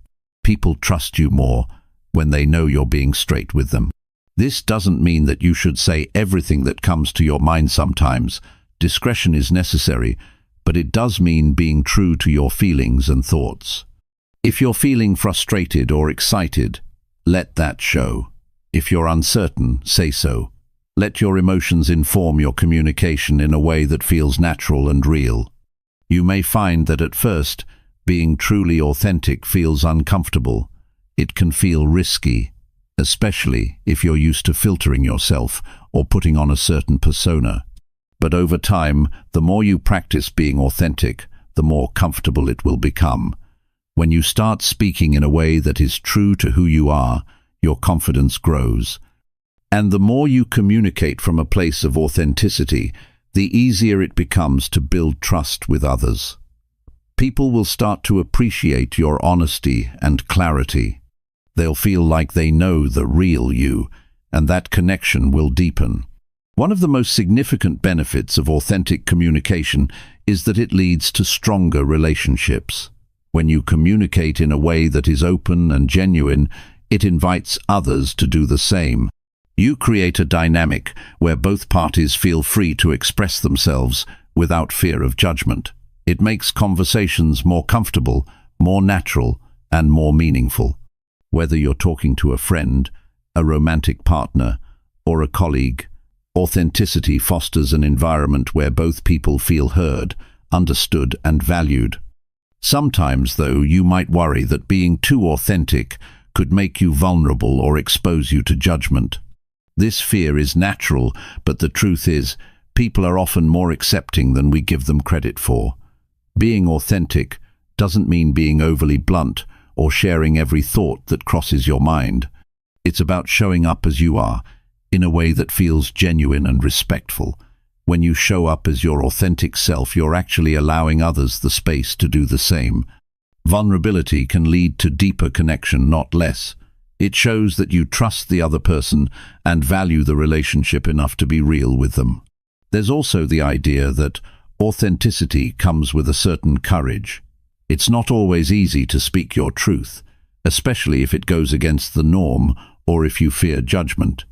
People trust you more when they know you're being straight with them. This doesn't mean that you should say everything that comes to your mind sometimes. Discretion is necessary, but it does mean being true to your feelings and thoughts. If you're feeling frustrated or excited, let that show. If you're uncertain, say so. Let your emotions inform your communication in a way that feels natural and real. You may find that at first, being truly authentic feels uncomfortable. It can feel risky, especially if you're used to filtering yourself or putting on a certain persona. But over time, the more you practice being authentic, the more comfortable it will become. When you start speaking in a way that is true to who you are, your confidence grows. And the more you communicate from a place of authenticity, the easier it becomes to build trust with others. People will start to appreciate your honesty and clarity. They'll feel like they know the real you, and that connection will deepen. One of the most significant benefits of authentic communication is that it leads to stronger relationships. When you communicate in a way that is open and genuine, it invites others to do the same. You create a dynamic where both parties feel free to express themselves without fear of judgment. It makes conversations more comfortable, more natural, and more meaningful. Whether you're talking to a friend, a romantic partner, or a colleague. Authenticity fosters an environment where both people feel heard, understood, and valued. Sometimes, though, you might worry that being too authentic could make you vulnerable or expose you to judgment. This fear is natural, but the truth is, people are often more accepting than we give them credit for. Being authentic doesn't mean being overly blunt or sharing every thought that crosses your mind. It's about showing up as you are, in a way that feels genuine and respectful. When you show up as your authentic self, you're actually allowing others the space to do the same. Vulnerability can lead to deeper connection, not less. It shows that you trust the other person and value the relationship enough to be real with them. There's also the idea that authenticity comes with a certain courage. It's not always easy to speak your truth, especially if it goes against the norm or if you fear judgment.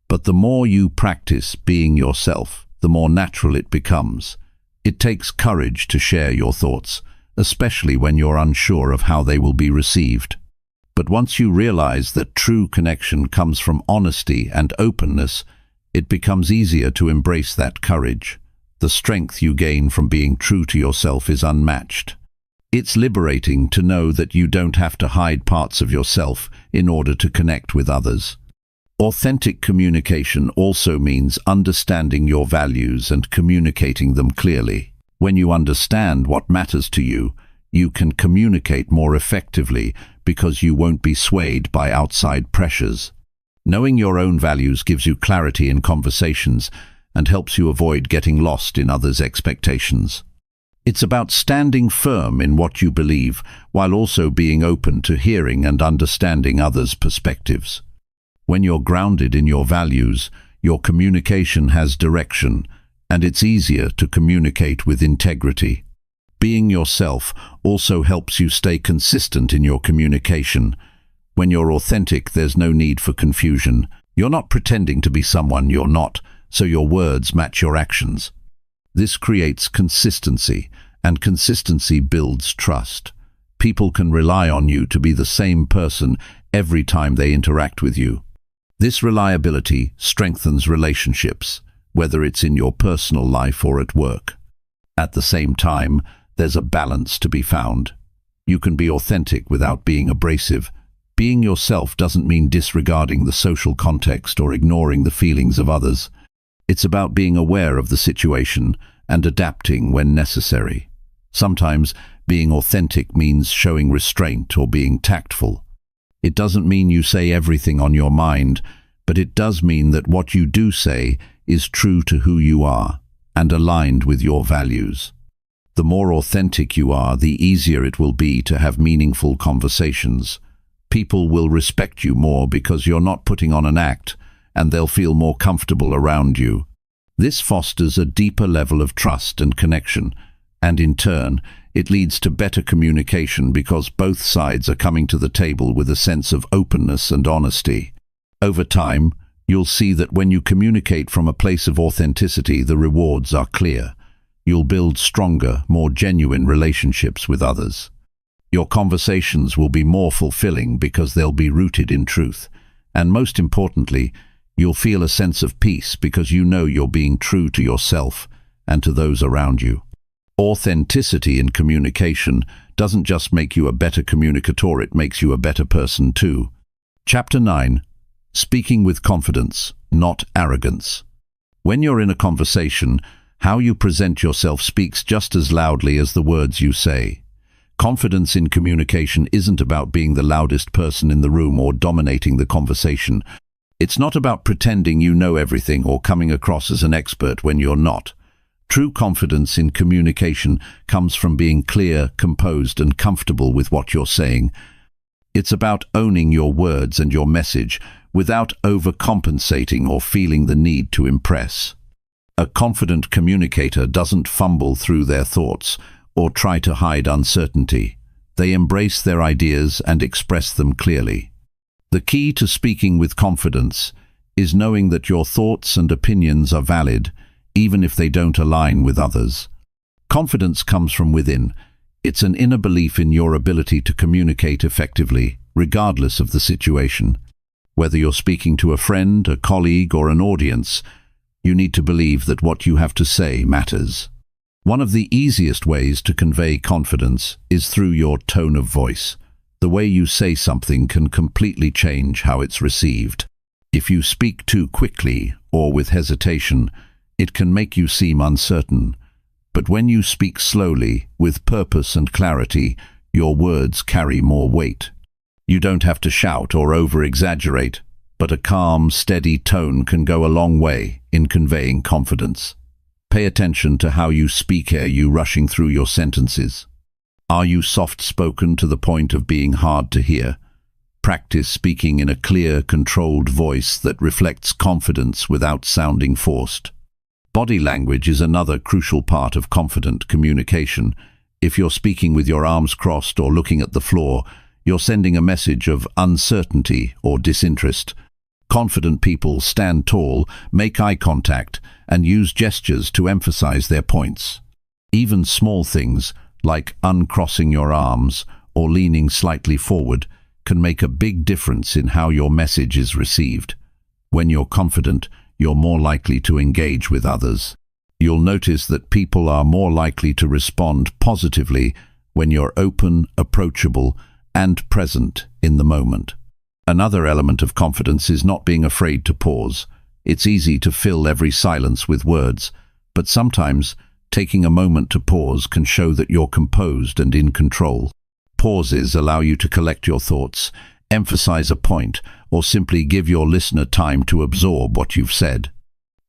But the more you practice being yourself, the more natural it becomes. It takes courage to share your thoughts, especially when you're unsure of how they will be received. But once you realize that true connection comes from honesty and openness, it becomes easier to embrace that courage. The strength you gain from being true to yourself is unmatched. It's liberating to know that you don't have to hide parts of yourself in order to connect with others. Authentic communication also means understanding your values and communicating them clearly. When you understand what matters to you, you can communicate more effectively because you won't be swayed by outside pressures. Knowing your own values gives you clarity in conversations and helps you avoid getting lost in others' expectations. It's about standing firm in what you believe while also being open to hearing and understanding others' perspectives. When you're grounded in your values, your communication has direction, and it's easier to communicate with integrity. Being yourself also helps you stay consistent in your communication. When you're authentic, there's no need for confusion. You're not pretending to be someone you're not, so your words match your actions. This creates consistency, and consistency builds trust. People can rely on you to be the same person every time they interact with you. This reliability strengthens relationships, whether it's in your personal life or at work. At the same time, there's a balance to be found. You can be authentic without being abrasive. Being yourself doesn't mean disregarding the social context or ignoring the feelings of others. It's about being aware of the situation and adapting when necessary. Sometimes being authentic means showing restraint or being tactful. It doesn't mean you say everything on your mind, but it does mean that what you do say is true to who you are and aligned with your values. The more authentic you are, the easier it will be to have meaningful conversations. People will respect you more because you're not putting on an act, and they'll feel more comfortable around you. This fosters a deeper level of trust and connection, and in turn, it leads to better communication because both sides are coming to the table with a sense of openness and honesty. Over time, you'll see that when you communicate from a place of authenticity, the rewards are clear. You'll build stronger, more genuine relationships with others. Your conversations will be more fulfilling because they'll be rooted in truth. And most importantly, you'll feel a sense of peace because you know you're being true to yourself and to those around you. Authenticity in communication doesn't just make you a better communicator, it makes you a better person too. Chapter 9. Speaking with confidence, not arrogance. When you're in a conversation, how you present yourself speaks just as loudly as the words you say. Confidence in communication isn't about being the loudest person in the room or dominating the conversation. It's not about pretending you know everything or coming across as an expert when you're not. True confidence in communication comes from being clear, composed, and comfortable with what you're saying. It's about owning your words and your message without overcompensating or feeling the need to impress. A confident communicator doesn't fumble through their thoughts or try to hide uncertainty. They embrace their ideas and express them clearly. The key to speaking with confidence is knowing that your thoughts and opinions are valid, even if they don't align with others. Confidence comes from within. It's an inner belief in your ability to communicate effectively, regardless of the situation. Whether you're speaking to a friend, a colleague, or an audience, you need to believe that what you have to say matters. One of the easiest ways to convey confidence is through your tone of voice. The way you say something can completely change how it's received. If you speak too quickly or with hesitation, it can make you seem uncertain. But when you speak slowly, with purpose and clarity, your words carry more weight. You don't have to shout or over-exaggerate, but a calm, steady tone can go a long way in conveying confidence. Pay attention to how you speak. Are you rushing through your sentences? Are you soft-spoken to the point of being hard to hear? Practice speaking in a clear, controlled voice that reflects confidence without sounding forced. Body language is another crucial part of confident communication. If you're speaking with your arms crossed or looking at the floor, you're sending a message of uncertainty or disinterest. Confident people stand tall, make eye contact, and use gestures to emphasize their points. Even small things, like uncrossing your arms or leaning slightly forward, can make a big difference in how your message is received. When you're confident, you're more likely to engage with others. You'll notice that people are more likely to respond positively when you're open, approachable, and present in the moment. Another element of confidence is not being afraid to pause. It's easy to fill every silence with words, but sometimes taking a moment to pause can show that you're composed and in control. Pauses allow you to collect your thoughts, emphasize a point, or simply give your listener time to absorb what you've said.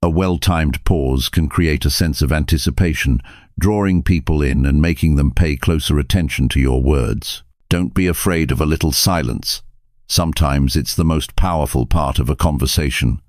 A well-timed pause can create a sense of anticipation, drawing people in and making them pay closer attention to your words. Don't be afraid of a little silence. Sometimes it's the most powerful part of a conversation.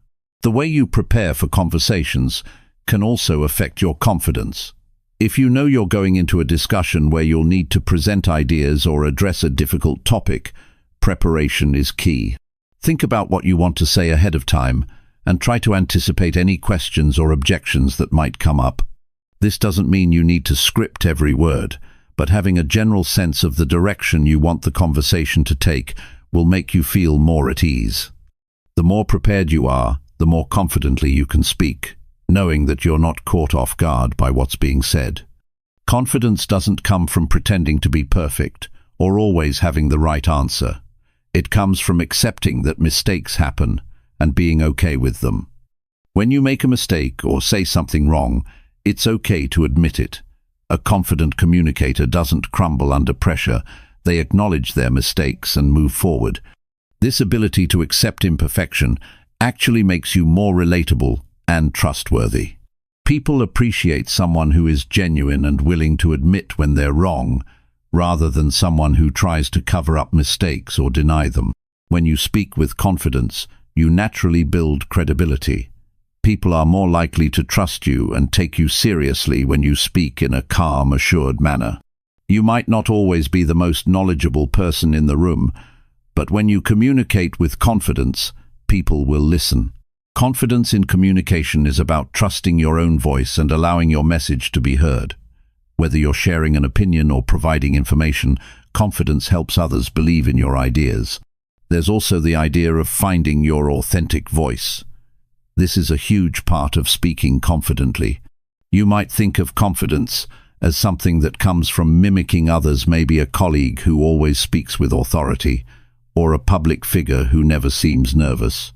The way you prepare for conversations can also affect your confidence. If you know you're going into a discussion where you'll need to present ideas or address a difficult topic, preparation is key. Think about what you want to say ahead of time and try to anticipate any questions or objections that might come up. This doesn't mean you need to script every word, but having a general sense of the direction you want the conversation to take will make you feel more at ease. The more prepared you are, the more confidently you can speak, knowing that you're not caught off guard by what's being said. Confidence doesn't come from pretending to be perfect or always having the right answer. It comes from accepting that mistakes happen and being okay with them. When you make a mistake or say something wrong, it's okay to admit it. A confident communicator doesn't crumble under pressure. They acknowledge their mistakes and move forward. This ability to accept imperfection actually makes you more relatable and trustworthy. People appreciate someone who is genuine and willing to admit when they're wrong, rather than someone who tries to cover up mistakes or deny them. When you speak with confidence, you naturally build credibility. People are more likely to trust you and take you seriously when you speak in a calm, assured manner. You might not always be the most knowledgeable person in the room, but when you communicate with confidence, people will listen. Confidence in communication is about trusting your own voice and allowing your message to be heard. Whether you're sharing an opinion or providing information, confidence helps others believe in your ideas. There's also the idea of finding your authentic voice. This is a huge part of speaking confidently. You might think of confidence as something that comes from mimicking others, maybe a colleague who always speaks with authority, or a public figure who never seems nervous.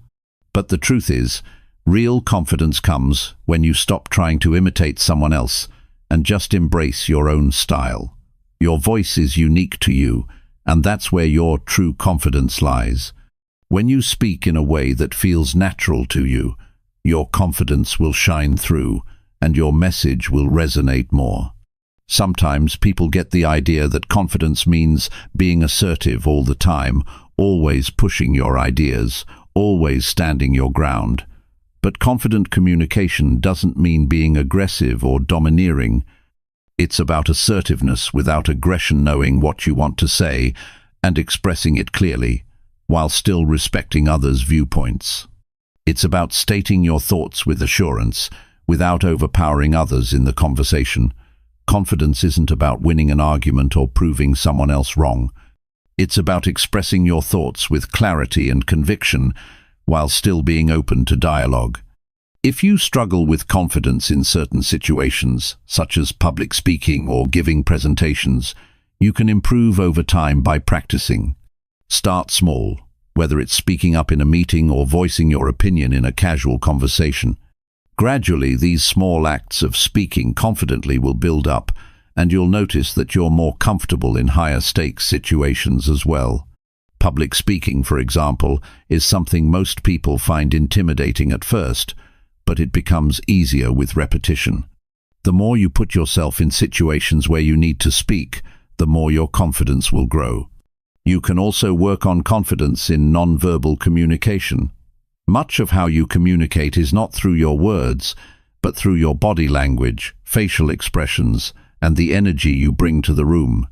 But the truth is, real confidence comes when you stop trying to imitate someone else and just embrace your own style. Your voice is unique to you, and that's where your true confidence lies. When you speak in a way that feels natural to you, your confidence will shine through, and your message will resonate more. Sometimes people get the idea that confidence means being assertive all the time, always pushing your ideas, always standing your ground. But confident communication doesn't mean being aggressive or domineering. It's about assertiveness without aggression, knowing what you want to say and expressing it clearly, while still respecting others' viewpoints. It's about stating your thoughts with assurance, without overpowering others in the conversation. Confidence isn't about winning an argument or proving someone else wrong. It's about expressing your thoughts with clarity and conviction while still being open to dialogue. If you struggle with confidence in certain situations, such as public speaking or giving presentations, you can improve over time by practicing. Start small, whether it's speaking up in a meeting or voicing your opinion in a casual conversation. Gradually, these small acts of speaking confidently will build up, and you'll notice that you're more comfortable in higher stakes situations as well. Public speaking, for example, is something most people find intimidating at first, but it becomes easier with repetition. The more you put yourself in situations where you need to speak, the more your confidence will grow. You can also work on confidence in non-verbal communication. Much of how you communicate is not through your words, but through your body language, facial expressions, and the energy you bring to the room.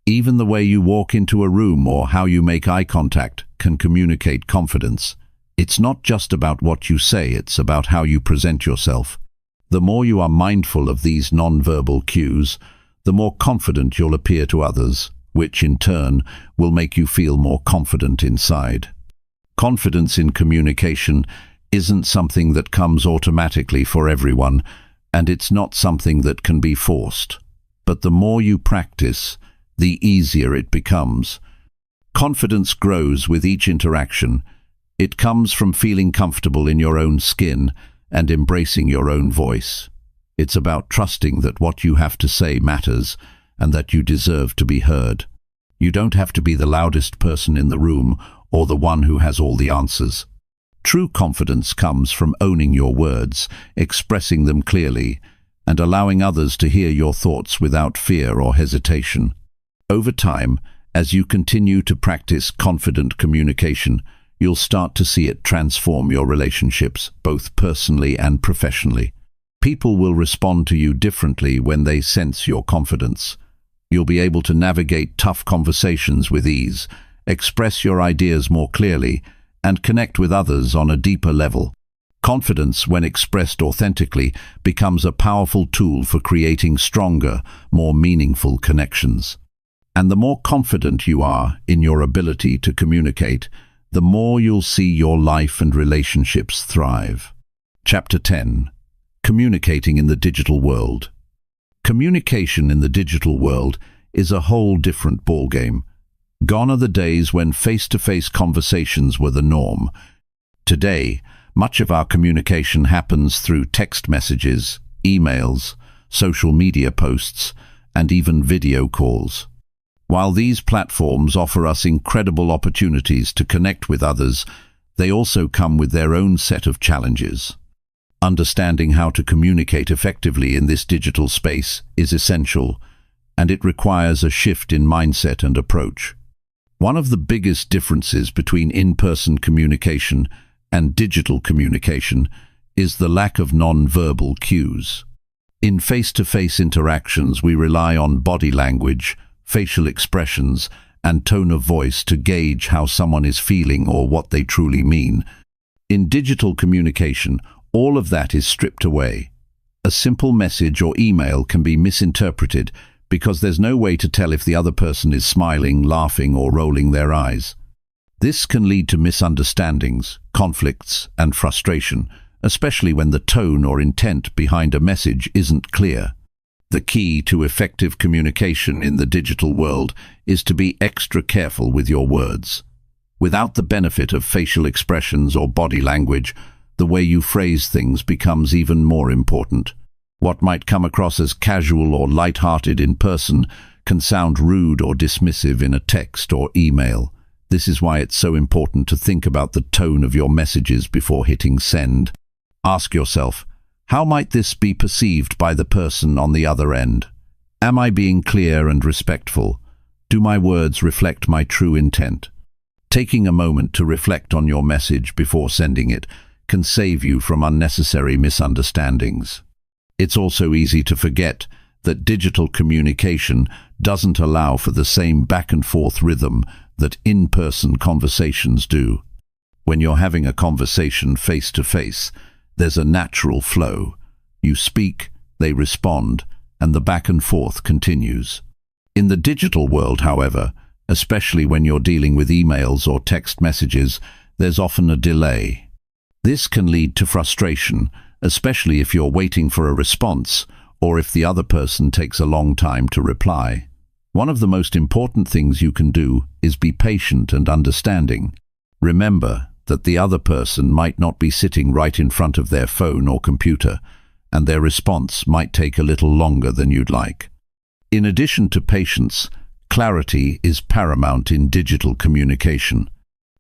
Even the way you walk into a room or how you make eye contact can communicate confidence. It's not just about what you say, it's about how you present yourself. The more you are mindful of these non-verbal cues, the more confident you'll appear to others, which in turn will make you feel more confident inside. Confidence in communication isn't something that comes automatically for everyone, and it's not something that can be forced. But the more you practice, the easier it becomes. Confidence grows with each interaction. It comes from feeling comfortable in your own skin and embracing your own voice. It's about trusting that what you have to say matters and that you deserve to be heard. You don't have to be the loudest person in the room or the one who has all the answers. True confidence comes from owning your words, expressing them clearly, and allowing others to hear your thoughts without fear or hesitation. Over time, as you continue to practice confident communication, you'll start to see it transform your relationships, both personally and professionally. People will respond to you differently when they sense your confidence. You'll be able to navigate tough conversations with ease, express your ideas more clearly, and connect with others on a deeper level. Confidence, when expressed authentically, becomes a powerful tool for creating stronger, more meaningful connections. And the more confident you are in your ability to communicate, the more you'll see your life and relationships thrive. Chapter 10. Communicating in the digital world. Communication in the digital world is a whole different ballgame. Gone are the days when face-to-face conversations were the norm. Today, much of our communication happens through text messages, emails, social media posts, and even video calls. While these platforms offer us incredible opportunities to connect with others, they also come with their own set of challenges. Understanding how to communicate effectively in this digital space is essential, and it requires a shift in mindset and approach. One of the biggest differences between in-person communication and digital communication is the lack of non-verbal cues. In face-to-face interactions, we rely on body language, facial expressions, and tone of voice to gauge how someone is feeling or what they truly mean. In digital communication, all of that is stripped away. A simple message or email can be misinterpreted because there's no way to tell if the other person is smiling, laughing, or rolling their eyes. This can lead to misunderstandings, conflicts, and frustration, especially when the tone or intent behind a message isn't clear. The key to effective communication in the digital world is to be extra careful with your words. Without the benefit of facial expressions or body language, the way you phrase things becomes even more important. What might come across as casual or light-hearted in person can sound rude or dismissive in a text or email. This is why it's so important to think about the tone of your messages before hitting send. Ask yourself, how might this be perceived by the person on the other end? Am I being clear and respectful? Do my words reflect my true intent? Taking a moment to reflect on your message before sending it can save you from unnecessary misunderstandings. It's also easy to forget that digital communication doesn't allow for the same back-and-forth rhythm that in-person conversations do. When you're having a conversation face-to-face, there's a natural flow. You speak, they respond, and the back and forth continues. In the digital world, however, Especially when you're dealing with emails or text messages, there's often a delay. This can lead to frustration, especially if you're waiting for a response or if the other person takes a long time to reply. One of the most important things you can do is be patient and understanding. Remember that the other person might not be sitting right in front of their phone or computer, and their response might take a little longer than you'd like. In addition to patience, clarity is paramount in digital communication.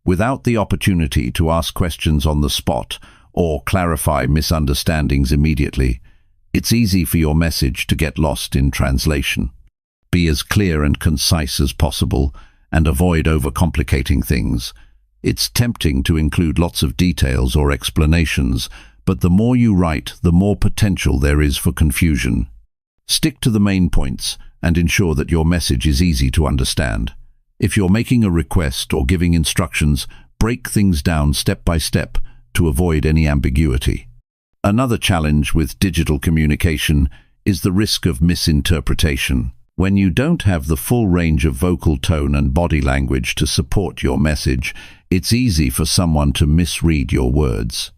Without the opportunity to ask questions on the spot or clarify misunderstandings immediately, it's easy for your message to get lost in translation. Be as clear and concise as possible and avoid overcomplicating things. It's tempting to include lots of details or explanations, but the more you write, the more potential there is for confusion. Stick to the main points and ensure that your message is easy to understand. If you're making a request or giving instructions, break things down step by step to avoid any ambiguity. Another challenge with digital communication is the risk of misinterpretation. When you don't have the full range of vocal tone and body language to support your message, it's easy for someone to misread your words.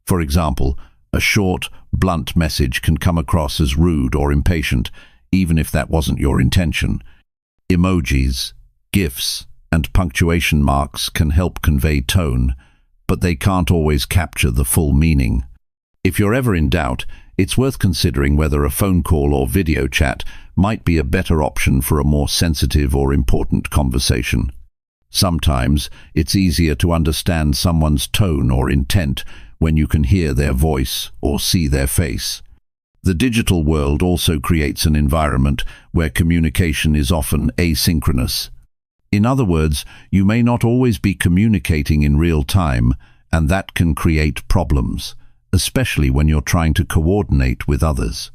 For example, a short, blunt message can come across as rude or impatient, even if that wasn't your intention. Emojis, GIFs, and punctuation marks can help convey tone, but they can't always capture the full meaning. If you're ever in doubt, it's worth considering whether a phone call or video chat might be a better option for a more sensitive or important conversation. Sometimes it's easier to understand someone's tone or intent when you can hear their voice or see their face. The digital world also creates an environment where communication is often asynchronous. In other words, you may not always be communicating in real time, and that can create problems, especially when you're trying to coordinate with others.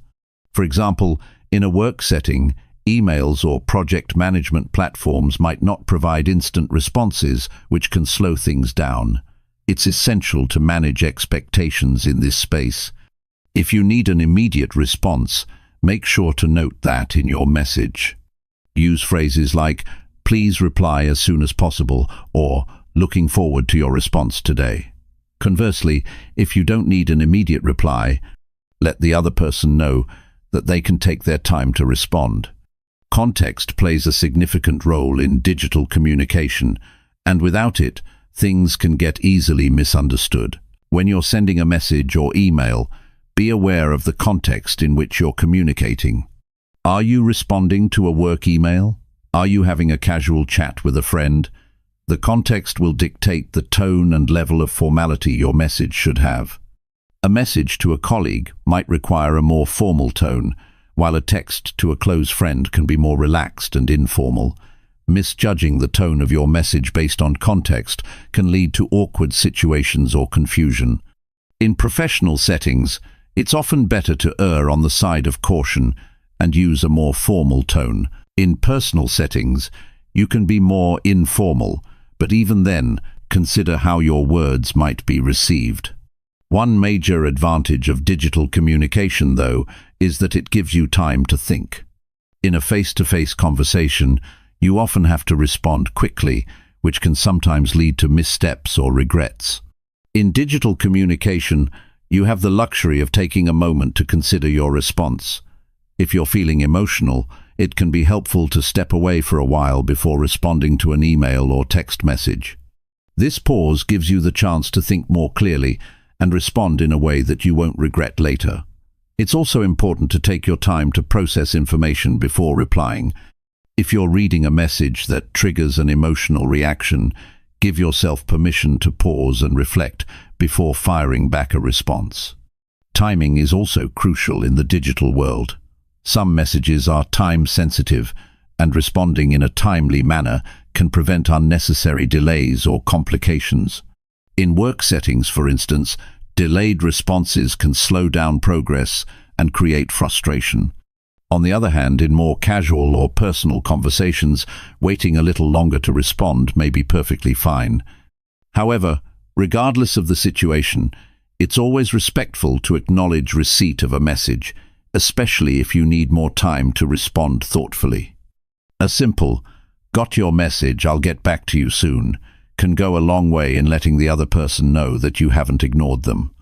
For example, in a work setting, emails or project management platforms might not provide instant responses, which can slow things down. It's essential to manage expectations in this space. If you need an immediate response, make sure to note that in your message. Use phrases like, "Please reply as soon as possible," or "Looking forward to your response today." Conversely, if you don't need an immediate reply, let the other person know that they can take their time to respond. Context plays a significant role in digital communication, and without it, things can get easily misunderstood. When you're sending a message or email, be aware of the context in which you're communicating. Are you responding to a work email? Are you having a casual chat with a friend? The context will dictate the tone and level of formality your message should have. A message to a colleague might require a more formal tone, while a text to a close friend can be more relaxed and informal. Misjudging the tone of your message based on context can lead to awkward situations or confusion. In professional settings, it's often better to err on the side of caution and use a more formal tone. In personal settings, you can be more informal, but even then, consider how your words might be received. One major advantage of digital communication, though, is that it gives you time to think. In a face-to-face conversation, you often have to respond quickly, which can sometimes lead to missteps or regrets. In digital communication, you have the luxury of taking a moment to consider your response. If you're feeling emotional, it can be helpful to step away for a while before responding to an email or text message. This pause gives you the chance to think more clearly and respond in a way that you won't regret later. It's also important to take your time to process information before replying. If you're reading a message that triggers an emotional reaction, give yourself permission to pause and reflect before firing back a response. Timing is also crucial in the digital world. Some messages are time-sensitive, and responding in a timely manner can prevent unnecessary delays or complications. In work settings, for instance, delayed responses can slow down progress and create frustration. On the other hand, in more casual or personal conversations, waiting a little longer to respond may be perfectly fine. However, regardless of the situation, it's always respectful to acknowledge receipt of a message, especially if you need more time to respond thoughtfully. A simple, "Got your message, I'll get back to you soon," can go a long way in letting the other person know that you haven't ignored them.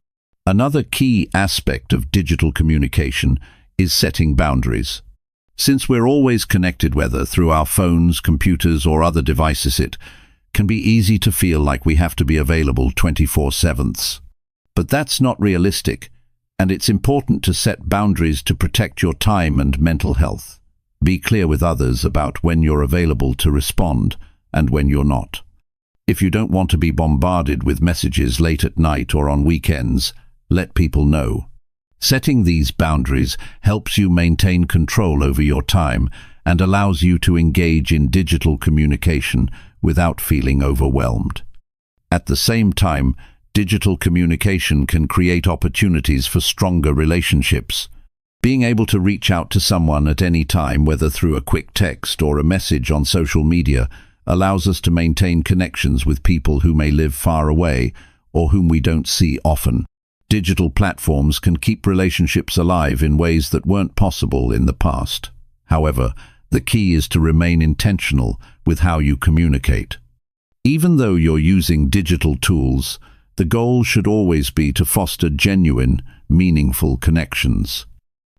Another key aspect of digital communication is setting boundaries. Since we're always connected, whether through our phones, computers, or other devices, it can be easy to feel like we have to be available 24/7. But that's not realistic, and it's important to set boundaries to protect your time and mental health. Be clear with others about when you're available to respond and when you're not. If you don't want to be bombarded with messages late at night or on weekends, let people know. Setting these boundaries helps you maintain control over your time and allows you to engage in digital communication without feeling overwhelmed. At the same time, digital communication can create opportunities for stronger relationships. Being able to reach out to someone at any time, whether through a quick text or a message on social media, allows us to maintain connections with people who may live far away or whom we don't see often. Digital platforms can keep relationships alive in ways that weren't possible in the past. However, the key is to remain intentional with how you communicate. Even though you're using digital tools, the goal should always be to foster genuine, meaningful connections.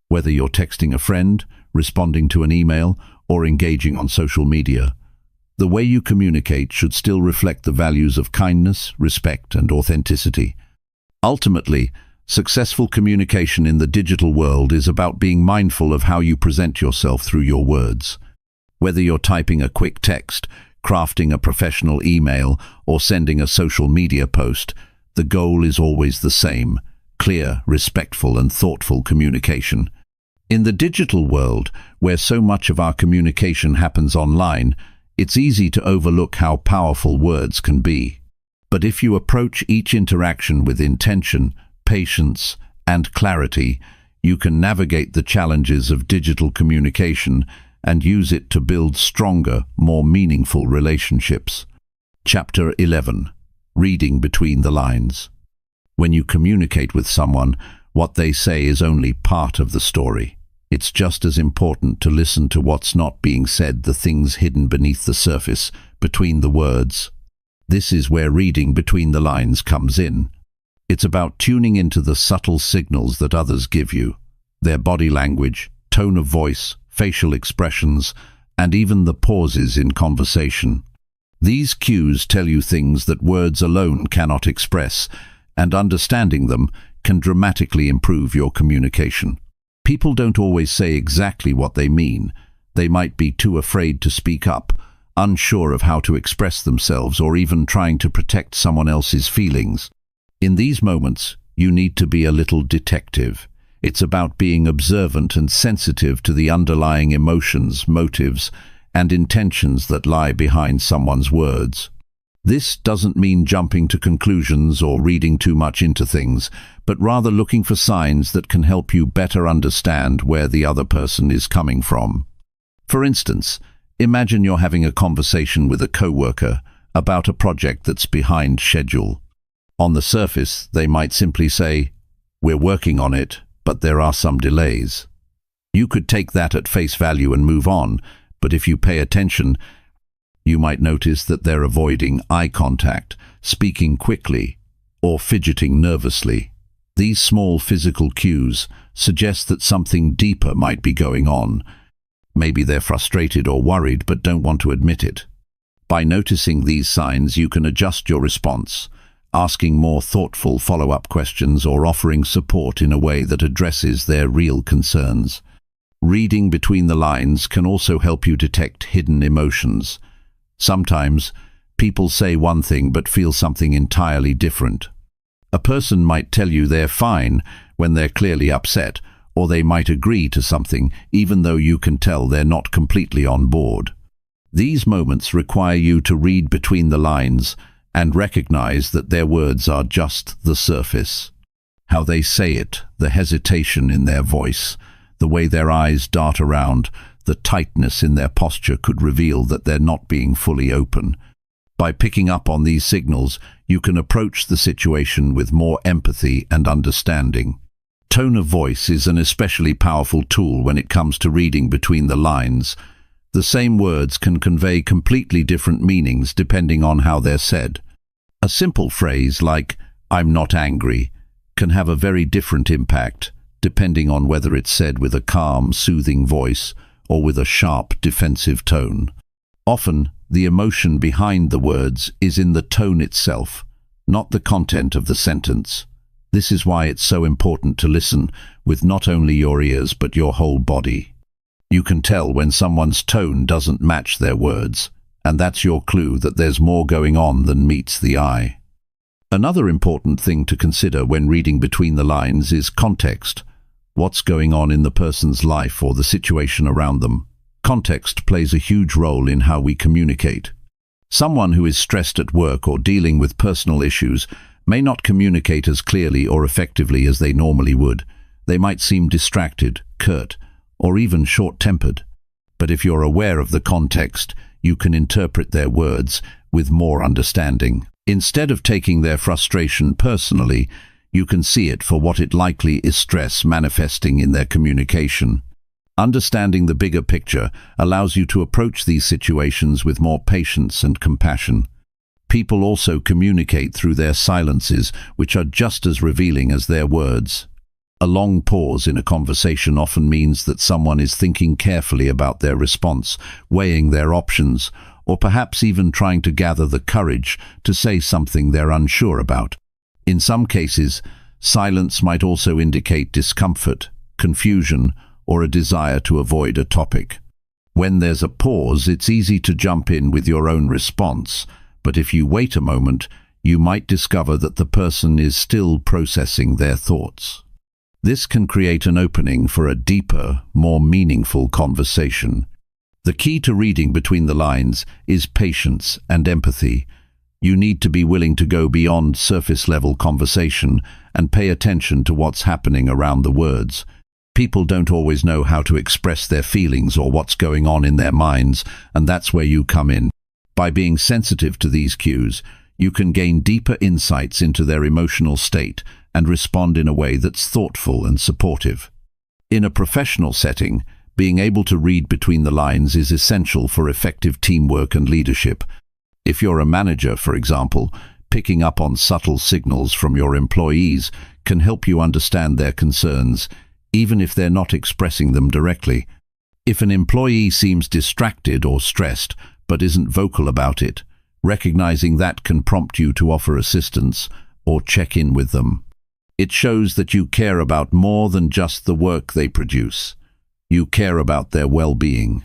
Whether you're texting a friend, responding to an email, or engaging on social media, the way you communicate should still reflect the values of kindness, respect, and authenticity. Ultimately, successful communication in the digital world is about being mindful of how you present yourself through your words. Whether you're typing a quick text, crafting a professional email, or sending a social media post, the goal is always the same: clear, respectful, and thoughtful communication. In the digital world, where so much of our communication happens online, it's easy to overlook how powerful words can be. But if you approach each interaction with intention, patience, and clarity, you can navigate the challenges of digital communication and use it to build stronger, more meaningful relationships. Chapter 11. Reading between the lines. When you communicate with someone, what they say is only part of the story. It's just as important to listen to what's not being said, the things hidden beneath the surface, between the words. This is where reading between the lines comes in. It's about tuning into the subtle signals that others give you, their body language, tone of voice, facial expressions, and even the pauses in conversation. These cues tell you things that words alone cannot express, and understanding them can dramatically improve your communication. People don't always say exactly what they mean. They might be too afraid to speak up, unsure of how to express themselves, or even trying to protect someone else's feelings. In these moments, you need to be a little detective. It's about being observant and sensitive to the underlying emotions, motives, and intentions that lie behind someone's words. This doesn't mean jumping to conclusions or reading too much into things, but rather looking for signs that can help you better understand where the other person is coming from. For instance, imagine you're having a conversation with a coworker about a project that's behind schedule. On the surface, they might simply say, "We're working on it, but there are some delays." You could take that at face value and move on, but if you pay attention, you might notice that they're avoiding eye contact, speaking quickly, or fidgeting nervously. These small physical cues suggest that something deeper might be going on. Maybe they're frustrated or worried but don't want to admit it. By noticing these signs, you can adjust your response, asking more thoughtful follow-up questions or offering support in a way that addresses their real concerns. Reading between the lines can also help you detect hidden emotions. Sometimes, people say one thing but feel something entirely different. A person might tell you they're fine when they're clearly upset, or they might agree to something even though you can tell they're not completely on board. These moments require you to read between the lines and recognize that their words are just the surface. How they say it, the hesitation in their voice, the way their eyes dart around, the tightness in their posture could reveal that they're not being fully open. By picking up on these signals, you can approach the situation with more empathy and understanding. Tone of voice is an especially powerful tool when it comes to reading between the lines. The same words can convey completely different meanings depending on how they're said. A simple phrase like, "I'm not angry," can have a very different impact depending on whether it's said with a calm, soothing voice or with a sharp, defensive tone. Often, the emotion behind the words is in the tone itself, not the content of the sentence. This is why it's so important to listen with not only your ears but your whole body. You can tell when someone's tone doesn't match their words, and that's your clue that there's more going on than meets the eye. Another important thing to consider when reading between the lines is context. What's going on in the person's life or the situation around them? Context plays a huge role in how we communicate. Someone who is stressed at work or dealing with personal issues may not communicate as clearly or effectively as they normally would. They might seem distracted, curt, or even short-tempered. But if you're aware of the context, you can interpret their words with more understanding. Instead of taking their frustration personally, you can see it for what it likely is: stress manifesting in their communication. Understanding the bigger picture allows you to approach these situations with more patience and compassion. People also communicate through their silences, which are just as revealing as their words. A long pause in a conversation often means that someone is thinking carefully about their response, weighing their options, or perhaps even trying to gather the courage to say something they're unsure about. In some cases, silence might also indicate discomfort, confusion, or a desire to avoid a topic. When there's a pause, it's easy to jump in with your own response, but if you wait a moment, you might discover that the person is still processing their thoughts. This can create an opening for a deeper, more meaningful conversation. The key to reading between the lines is patience and empathy. You need to be willing to go beyond surface-level conversation and pay attention to what's happening around the words. People don't always know how to express their feelings or what's going on in their minds, and that's where you come in. By being sensitive to these cues, you can gain deeper insights into their emotional state and respond in a way that's thoughtful and supportive. In a professional setting, being able to read between the lines is essential for effective teamwork and leadership. If you're a manager, for example, picking up on subtle signals from your employees can help you understand their concerns, even if they're not expressing them directly. If an employee seems distracted or stressed but isn't vocal about it, recognizing that can prompt you to offer assistance or check in with them. It shows that you care about more than just the work they produce. You care about their well-being.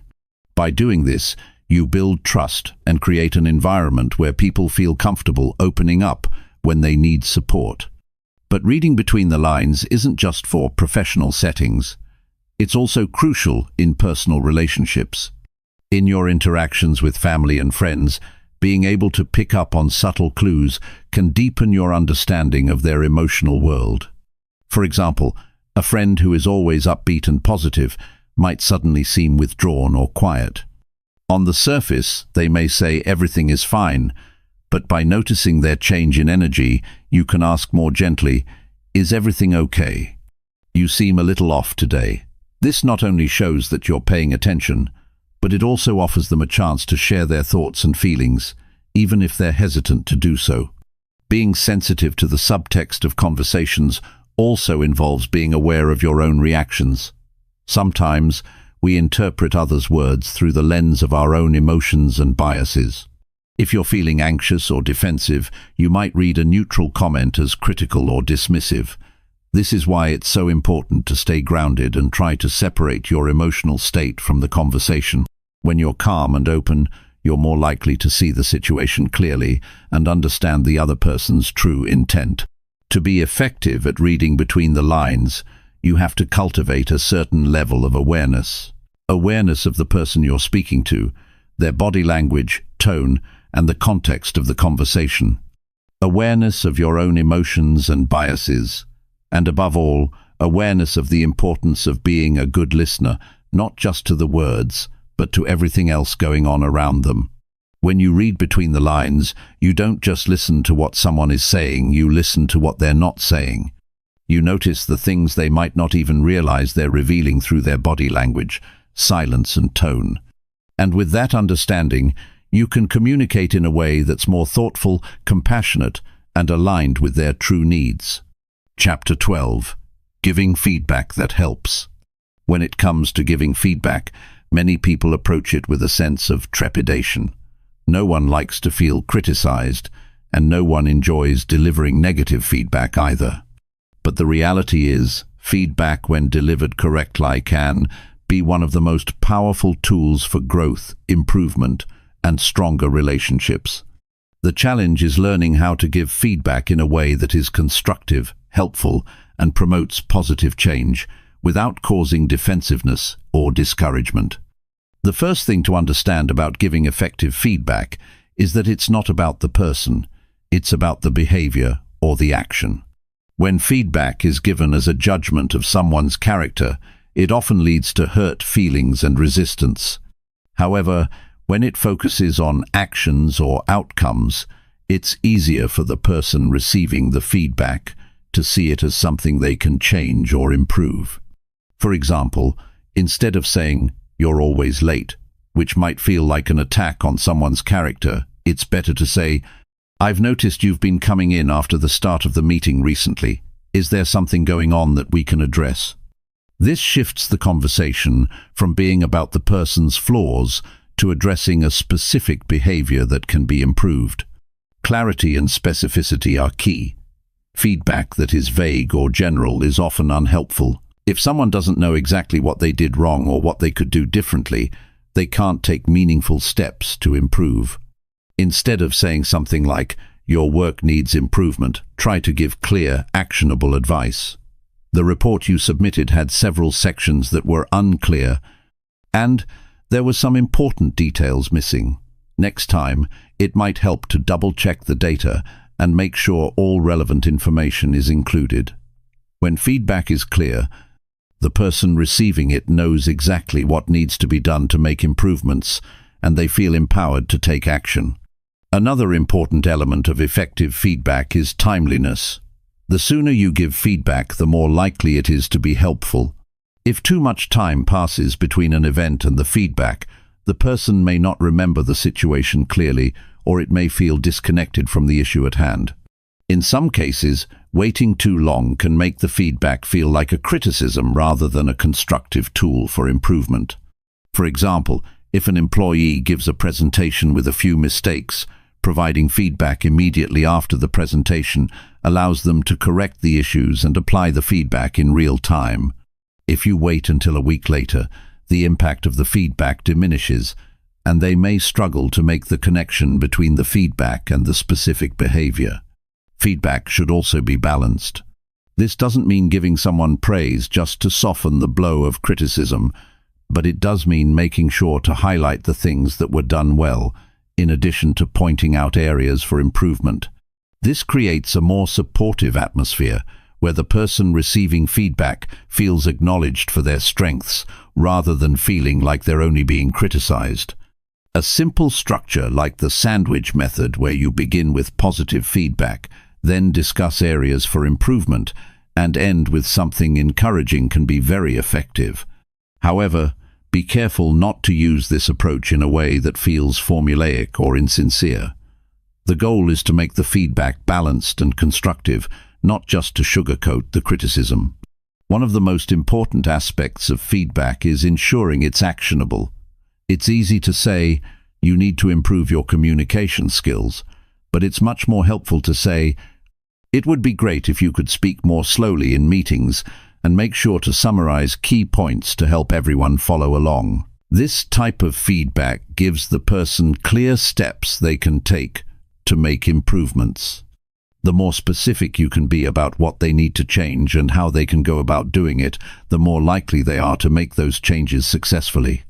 By doing this, you build trust and create an environment where people feel comfortable opening up when they need support. But reading between the lines isn't just for professional settings. It's also crucial in personal relationships. In your interactions with family and friends, being able to pick up on subtle clues can deepen your understanding of their emotional world. For example, a friend who is always upbeat and positive might suddenly seem withdrawn or quiet. On the surface, they may say everything is fine, but by noticing their change in energy, you can ask more gently, "Is everything okay? You seem a little off today." This not only shows that you're paying attention, but it also offers them a chance to share their thoughts and feelings, even if they're hesitant to do so. Being sensitive to the subtext of conversations also involves being aware of your own reactions. Sometimes, we interpret others' words through the lens of our own emotions and biases. If you're feeling anxious or defensive, you might read a neutral comment as critical or dismissive. This is why it's so important to stay grounded and try to separate your emotional state from the conversation. When you're calm and open, you're more likely to see the situation clearly and understand the other person's true intent. To be effective at reading between the lines, you have to cultivate a certain level of awareness. Awareness of the person you're speaking to, their body language, tone, and the context of the conversation. Awareness of your own emotions and biases. And above all, awareness of the importance of being a good listener, not just to the words, but to everything else going on around them. When you read between the lines, you don't just listen to what someone is saying, you listen to what they're not saying. You notice the things they might not even realize they're revealing through their body language, silence and tone. And with that understanding, you can communicate in a way that's more thoughtful, compassionate, and aligned with their true needs. Chapter 12. Giving feedback that helps. When it comes to giving feedback, many people approach it with a sense of trepidation. No one likes to feel criticized, and no one enjoys delivering negative feedback either. But the reality is, feedback, when delivered correctly, can be one of the most powerful tools for growth, improvement, and stronger relationships. The challenge is learning how to give feedback in a way that is constructive, helpful, and promotes positive change, without causing defensiveness or discouragement. The first thing to understand about giving effective feedback is that it's not about the person, it's about the behavior or the action. When feedback is given as a judgment of someone's character, it often leads to hurt feelings and resistance. However, when it focuses on actions or outcomes, it's easier for the person receiving the feedback to see it as something they can change or improve. For example, instead of saying, "You're always late," which might feel like an attack on someone's character, it's better to say, "I've noticed you've been coming in after the start of the meeting recently. Is there something going on that we can address?" This shifts the conversation from being about the person's flaws to addressing a specific behavior that can be improved. Clarity and specificity are key. Feedback that is vague or general is often unhelpful. If someone doesn't know exactly what they did wrong or what they could do differently, they can't take meaningful steps to improve. Instead of saying something like, "Your work needs improvement," try to give clear, actionable advice. The report you submitted had several sections that were unclear, and there were some important details missing. Next time, it might help to double-check the data and make sure all relevant information is included. When feedback is clear, the person receiving it knows exactly what needs to be done to make improvements, and they feel empowered to take action. Another important element of effective feedback is timeliness. The sooner you give feedback, the more likely it is to be helpful. If too much time passes between an event and the feedback, the person may not remember the situation clearly, or it may feel disconnected from the issue at hand. In some cases, waiting too long can make the feedback feel like a criticism rather than a constructive tool for improvement. For example, if an employee gives a presentation with a few mistakes, providing feedback immediately after the presentation allows them to correct the issues and apply the feedback in real time. If you wait until a week later, the impact of the feedback diminishes, and they may struggle to make the connection between the feedback and the specific behavior. Feedback should also be balanced. This doesn't mean giving someone praise just to soften the blow of criticism, but it does mean making sure to highlight the things that were done well, in addition to pointing out areas for improvement. This creates a more supportive atmosphere, where the person receiving feedback feels acknowledged for their strengths, rather than feeling like they're only being criticized. A simple structure like the sandwich method, where you begin with positive feedback, then discuss areas for improvement, and end with something encouraging, can be very effective. However, be careful not to use this approach in a way that feels formulaic or insincere. The goal is to make the feedback balanced and constructive, not just to sugarcoat the criticism. One of the most important aspects of feedback is ensuring it's actionable. It's easy to say, "You need to improve your communication skills," but it's much more helpful to say, "It would be great if you could speak more slowly in meetings," and make sure to summarize key points to help everyone follow along. This type of feedback gives the person clear steps they can take to make improvements. The more specific you can be about what they need to change and how they can go about doing it, the more likely they are to make those changes successfully.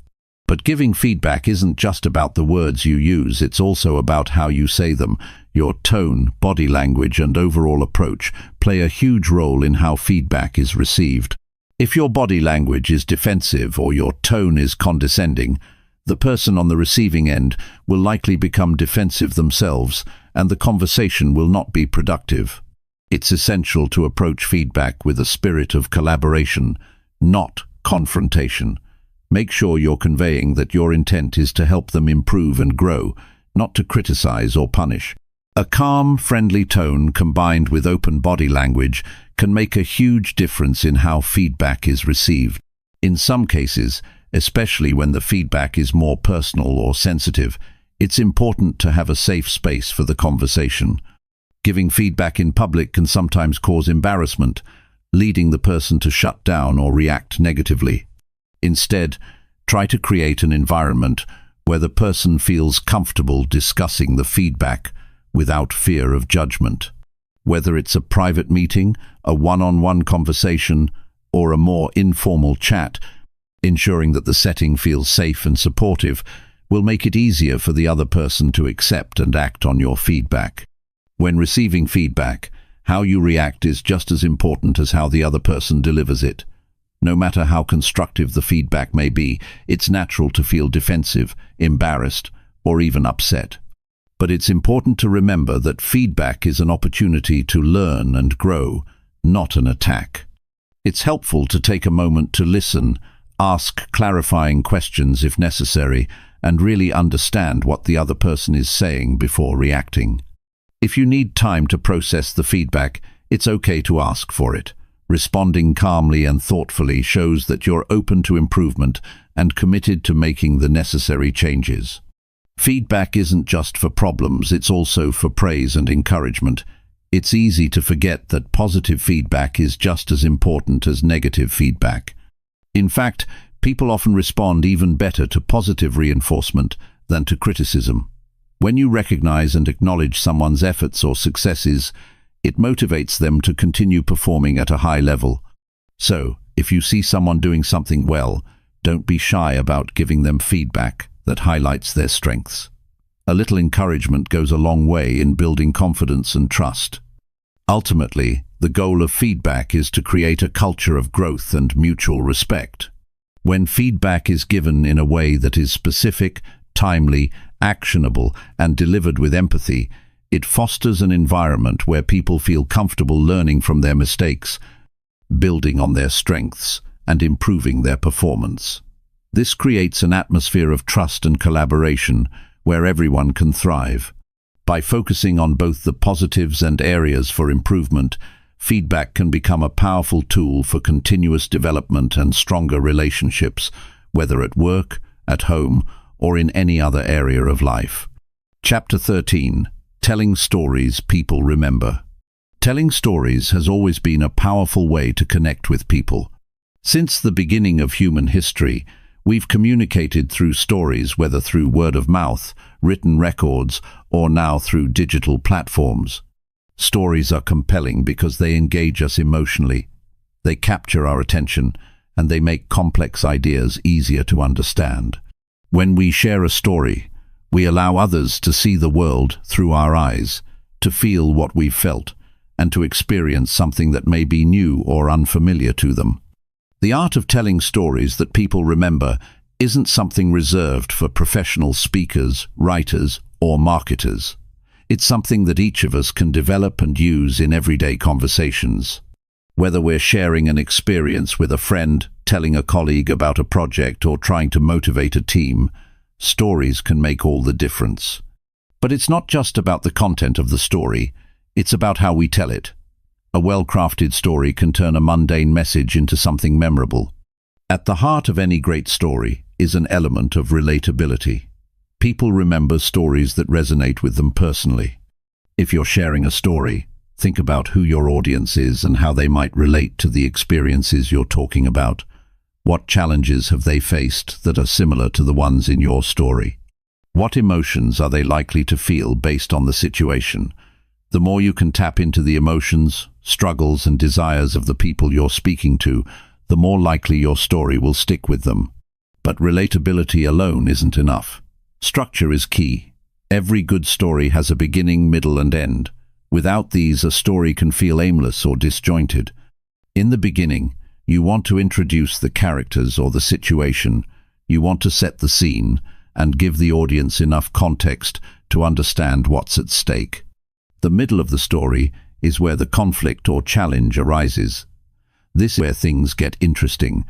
But giving feedback isn't just about the words you use, it's also about how you say them. Your tone, body language, and overall approach play a huge role in how feedback is received. If your body language is defensive or your tone is condescending, the person on the receiving end will likely become defensive themselves, and the conversation will not be productive. It's essential to approach feedback with a spirit of collaboration, not confrontation. Make sure you're conveying that your intent is to help them improve and grow, not to criticize or punish. A calm, friendly tone combined with open body language can make a huge difference in how feedback is received. In some cases, especially when the feedback is more personal or sensitive, it's important to have a safe space for the conversation. Giving feedback in public can sometimes cause embarrassment, leading the person to shut down or react negatively. Instead, try to create an environment where the person feels comfortable discussing the feedback without fear of judgment. Whether it's a private meeting, a one-on-one conversation, or a more informal chat, ensuring that the setting feels safe and supportive will make it easier for the other person to accept and act on your feedback. When receiving feedback, how you react is just as important as how the other person delivers it. No matter how constructive the feedback may be, it's natural to feel defensive, embarrassed, or even upset. But it's important to remember that feedback is an opportunity to learn and grow, not an attack. It's helpful to take a moment to listen, ask clarifying questions if necessary, and really understand what the other person is saying before reacting. If you need time to process the feedback, it's okay to ask for it. Responding calmly and thoughtfully shows that you're open to improvement and committed to making the necessary changes. Feedback isn't just for problems, it's also for praise and encouragement. It's easy to forget that positive feedback is just as important as negative feedback. In fact, people often respond even better to positive reinforcement than to criticism. When you recognize and acknowledge someone's efforts or successes, it motivates them to continue performing at a high level. So, if you see someone doing something well, don't be shy about giving them feedback that highlights their strengths. A little encouragement goes a long way in building confidence and trust. Ultimately, the goal of feedback is to create a culture of growth and mutual respect. When feedback is given in a way that is specific, timely, actionable, and delivered with empathy, it fosters an environment where people feel comfortable learning from their mistakes, building on their strengths, and improving their performance. This creates an atmosphere of trust and collaboration where everyone can thrive. By focusing on both the positives and areas for improvement, feedback can become a powerful tool for continuous development and stronger relationships, whether at work, at home, or in any other area of life. Chapter 13. Telling stories people remember. Telling stories has always been a powerful way to connect with people. Since the beginning of human history, we've communicated through stories, whether through word of mouth, written records, or now through digital platforms. Stories are compelling because they engage us emotionally. They capture our attention, and they make complex ideas easier to understand. When we share a story, we allow others to see the world through our eyes, to feel what we've felt, and to experience something that may be new or unfamiliar to them. The art of telling stories that people remember isn't something reserved for professional speakers, writers, or marketers. It's something that each of us can develop and use in everyday conversations. Whether we're sharing an experience with a friend, telling a colleague about a project, or trying to motivate a team, stories can make all the difference. But it's not just about the content of the story, it's about how we tell it. A well-crafted story can turn a mundane message into something memorable. At the heart of any great story is an element of relatability. People remember stories that resonate with them personally. If you're sharing a story, think about who your audience is and how they might relate to the experiences you're talking about. What challenges have they faced that are similar to the ones in your story? What emotions are they likely to feel based on the situation? The more you can tap into the emotions, struggles, and desires of the people you're speaking to, the more likely your story will stick with them. But relatability alone isn't enough. Structure is key. Every good story has a beginning, middle, and end. Without these, a story can feel aimless or disjointed. In the beginning, you want to introduce the characters or the situation. You want to set the scene and give the audience enough context to understand what's at stake. The middle of the story is where the conflict or challenge arises. This is where things get interesting,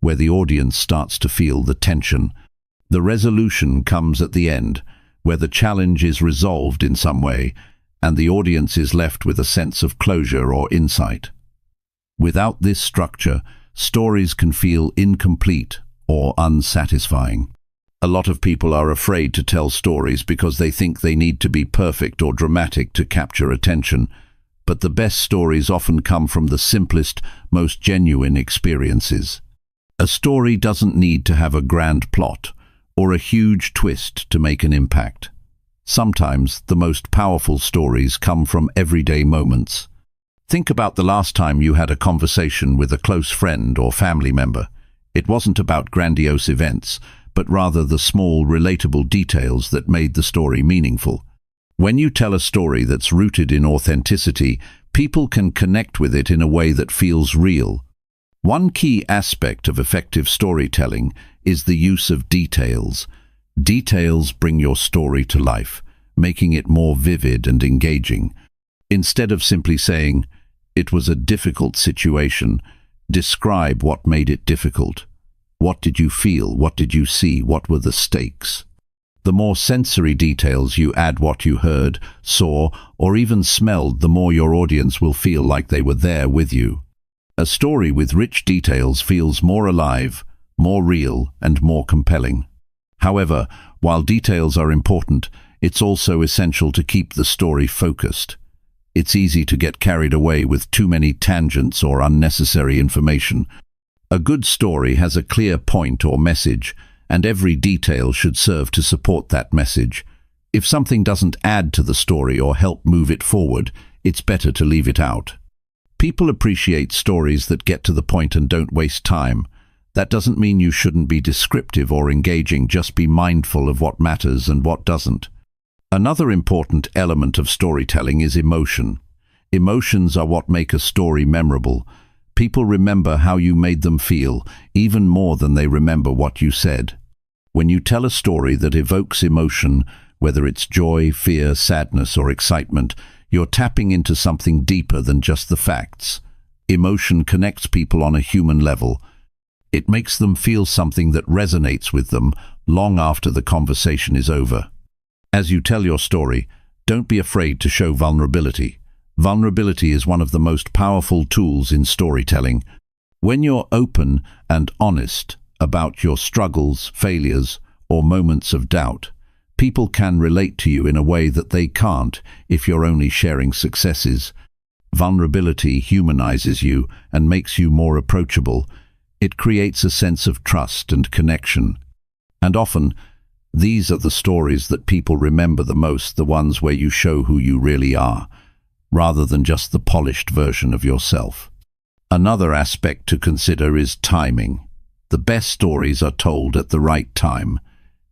where the audience starts to feel the tension. The resolution comes at the end, where the challenge is resolved in some way, and the audience is left with a sense of closure or insight. Without this structure, stories can feel incomplete or unsatisfying. A lot of people are afraid to tell stories because they think they need to be perfect or dramatic to capture attention, but the best stories often come from the simplest, most genuine experiences. A story doesn't need to have a grand plot or a huge twist to make an impact. Sometimes the most powerful stories come from everyday moments. Think about the last time you had a conversation with a close friend or family member. It wasn't about grandiose events, but rather the small, relatable details that made the story meaningful. When you tell a story that's rooted in authenticity, people can connect with it in a way that feels real. One key aspect of effective storytelling is the use of details. Details bring your story to life, making it more vivid and engaging. Instead of simply saying, "It was a difficult situation," describe what made it difficult. What did you feel? What did you see? What were the stakes? The more sensory details you add, what you heard, saw, or even smelled, the more your audience will feel like they were there with you. A story with rich details feels more alive, more real, and more compelling. However, while details are important, it's also essential to keep the story focused. It's easy to get carried away with too many tangents or unnecessary information. A good story has a clear point or message, and every detail should serve to support that message. If something doesn't add to the story or help move it forward, it's better to leave it out. People appreciate stories that get to the point and don't waste time. That doesn't mean you shouldn't be descriptive or engaging, just be mindful of what matters and what doesn't. Another important element of storytelling is emotion. Emotions are what make a story memorable. People remember how you made them feel, even more than they remember what you said. When you tell a story that evokes emotion, whether it's joy, fear, sadness, or excitement, you're tapping into something deeper than just the facts. Emotion connects people on a human level. It makes them feel something that resonates with them long after the conversation is over. As you tell your story, don't be afraid to show vulnerability. Vulnerability is one of the most powerful tools in storytelling. When you're open and honest about your struggles, failures, or moments of doubt, people can relate to you in a way that they can't if you're only sharing successes. Vulnerability humanizes you and makes you more approachable. It creates a sense of trust and connection. And often, these are the stories that people remember the most, the ones where you show who you really are, rather than just the polished version of yourself. Another aspect to consider is timing. The best stories are told at the right time.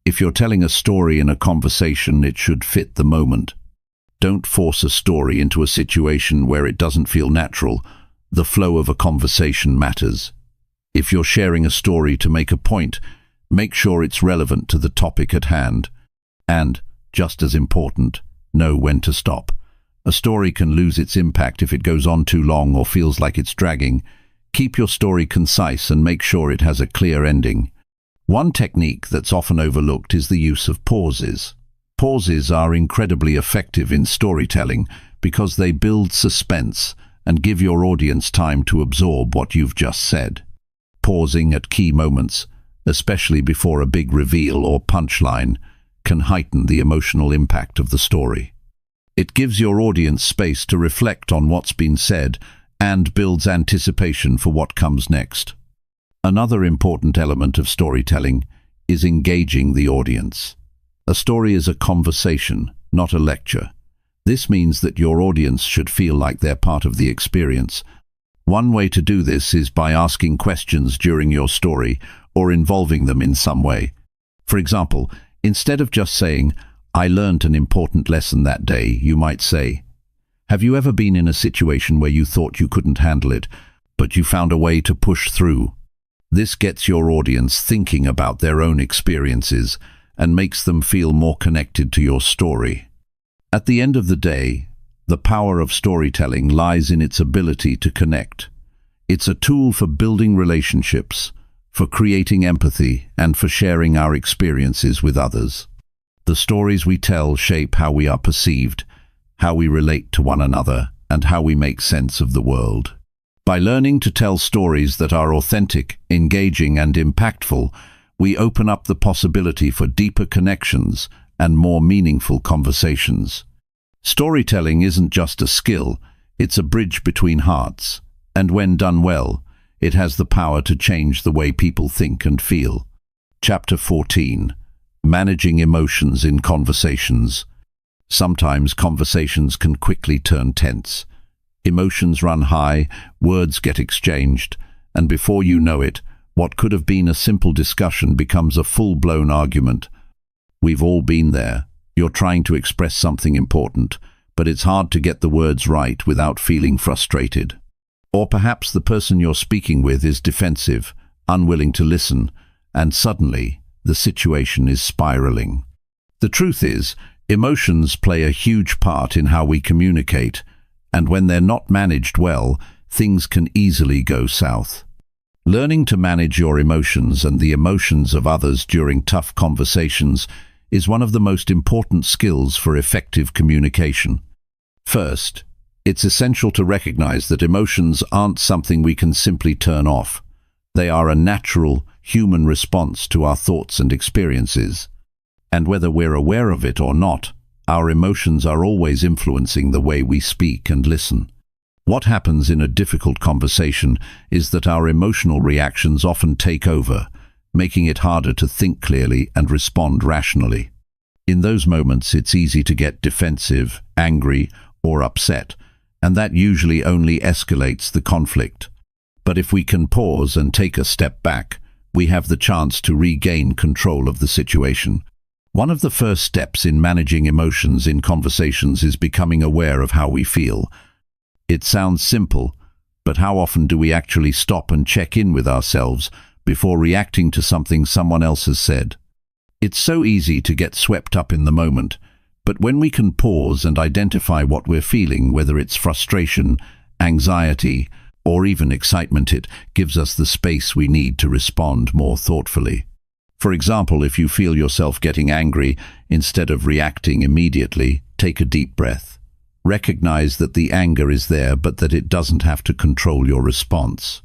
If you're telling a story in a conversation, it should fit the moment. Don't force a story into a situation where it doesn't feel natural. The flow of a conversation matters. If you're sharing a story to make a point, make sure it's relevant to the topic at hand. And, just as important, know when to stop. A story can lose its impact if it goes on too long or feels like it's dragging. Keep your story concise and make sure it has a clear ending. One technique that's often overlooked is the use of pauses. Pauses are incredibly effective in storytelling because they build suspense and give your audience time to absorb what you've just said. Pausing at key moments, especially before a big reveal or punchline, can heighten the emotional impact of the story. It gives your audience space to reflect on what's been said and builds anticipation for what comes next. Another important element of storytelling is engaging the audience. A story is a conversation, not a lecture. This means that your audience should feel like they're part of the experience. One way to do this is by asking questions during your story or involving them in some way. For example, instead of just saying, "I learned an important lesson that day," you might say, "Have you ever been in a situation where you thought you couldn't handle it, but you found a way to push through?" This gets your audience thinking about their own experiences and makes them feel more connected to your story. At the end of the day, the power of storytelling lies in its ability to connect. It's a tool for building relationships, for creating empathy, and for sharing our experiences with others. The stories we tell shape how we are perceived, how we relate to one another, and how we make sense of the world. By learning to tell stories that are authentic, engaging, and impactful, we open up the possibility for deeper connections and more meaningful conversations. Storytelling isn't just a skill, it's a bridge between hearts, and when done well, it has the power to change the way people think and feel. Chapter 14. Managing Emotions in Conversations. Sometimes conversations can quickly turn tense. Emotions run high, words get exchanged, and before you know it, what could have been a simple discussion becomes a full-blown argument. We've all been there. You're trying to express something important, but it's hard to get the words right without feeling frustrated. Or perhaps the person you're speaking with is defensive, unwilling to listen, and suddenly the situation is spiraling. The truth is, emotions play a huge part in how we communicate, and when they're not managed well, things can easily go south. Learning to manage your emotions and the emotions of others during tough conversations is one of the most important skills for effective communication. First, it's essential to recognize that emotions aren't something we can simply turn off. They are a natural, human response to our thoughts and experiences. And whether we're aware of it or not, our emotions are always influencing the way we speak and listen. What happens in a difficult conversation is that our emotional reactions often take over, making it harder to think clearly and respond rationally. In those moments, it's easy to get defensive, angry, or upset, and that usually only escalates the conflict. But if we can pause and take a step back, we have the chance to regain control of the situation. One of the first steps in managing emotions in conversations is becoming aware of how we feel. It sounds simple, but how often do we actually stop and check in with ourselves before reacting to something someone else has said? It's so easy to get swept up in the moment, but when we can pause and identify what we're feeling, whether it's frustration, anxiety, or even excitement, it gives us the space we need to respond more thoughtfully. For example, if you feel yourself getting angry, instead of reacting immediately, take a deep breath. Recognize that the anger is there, but that it doesn't have to control your response.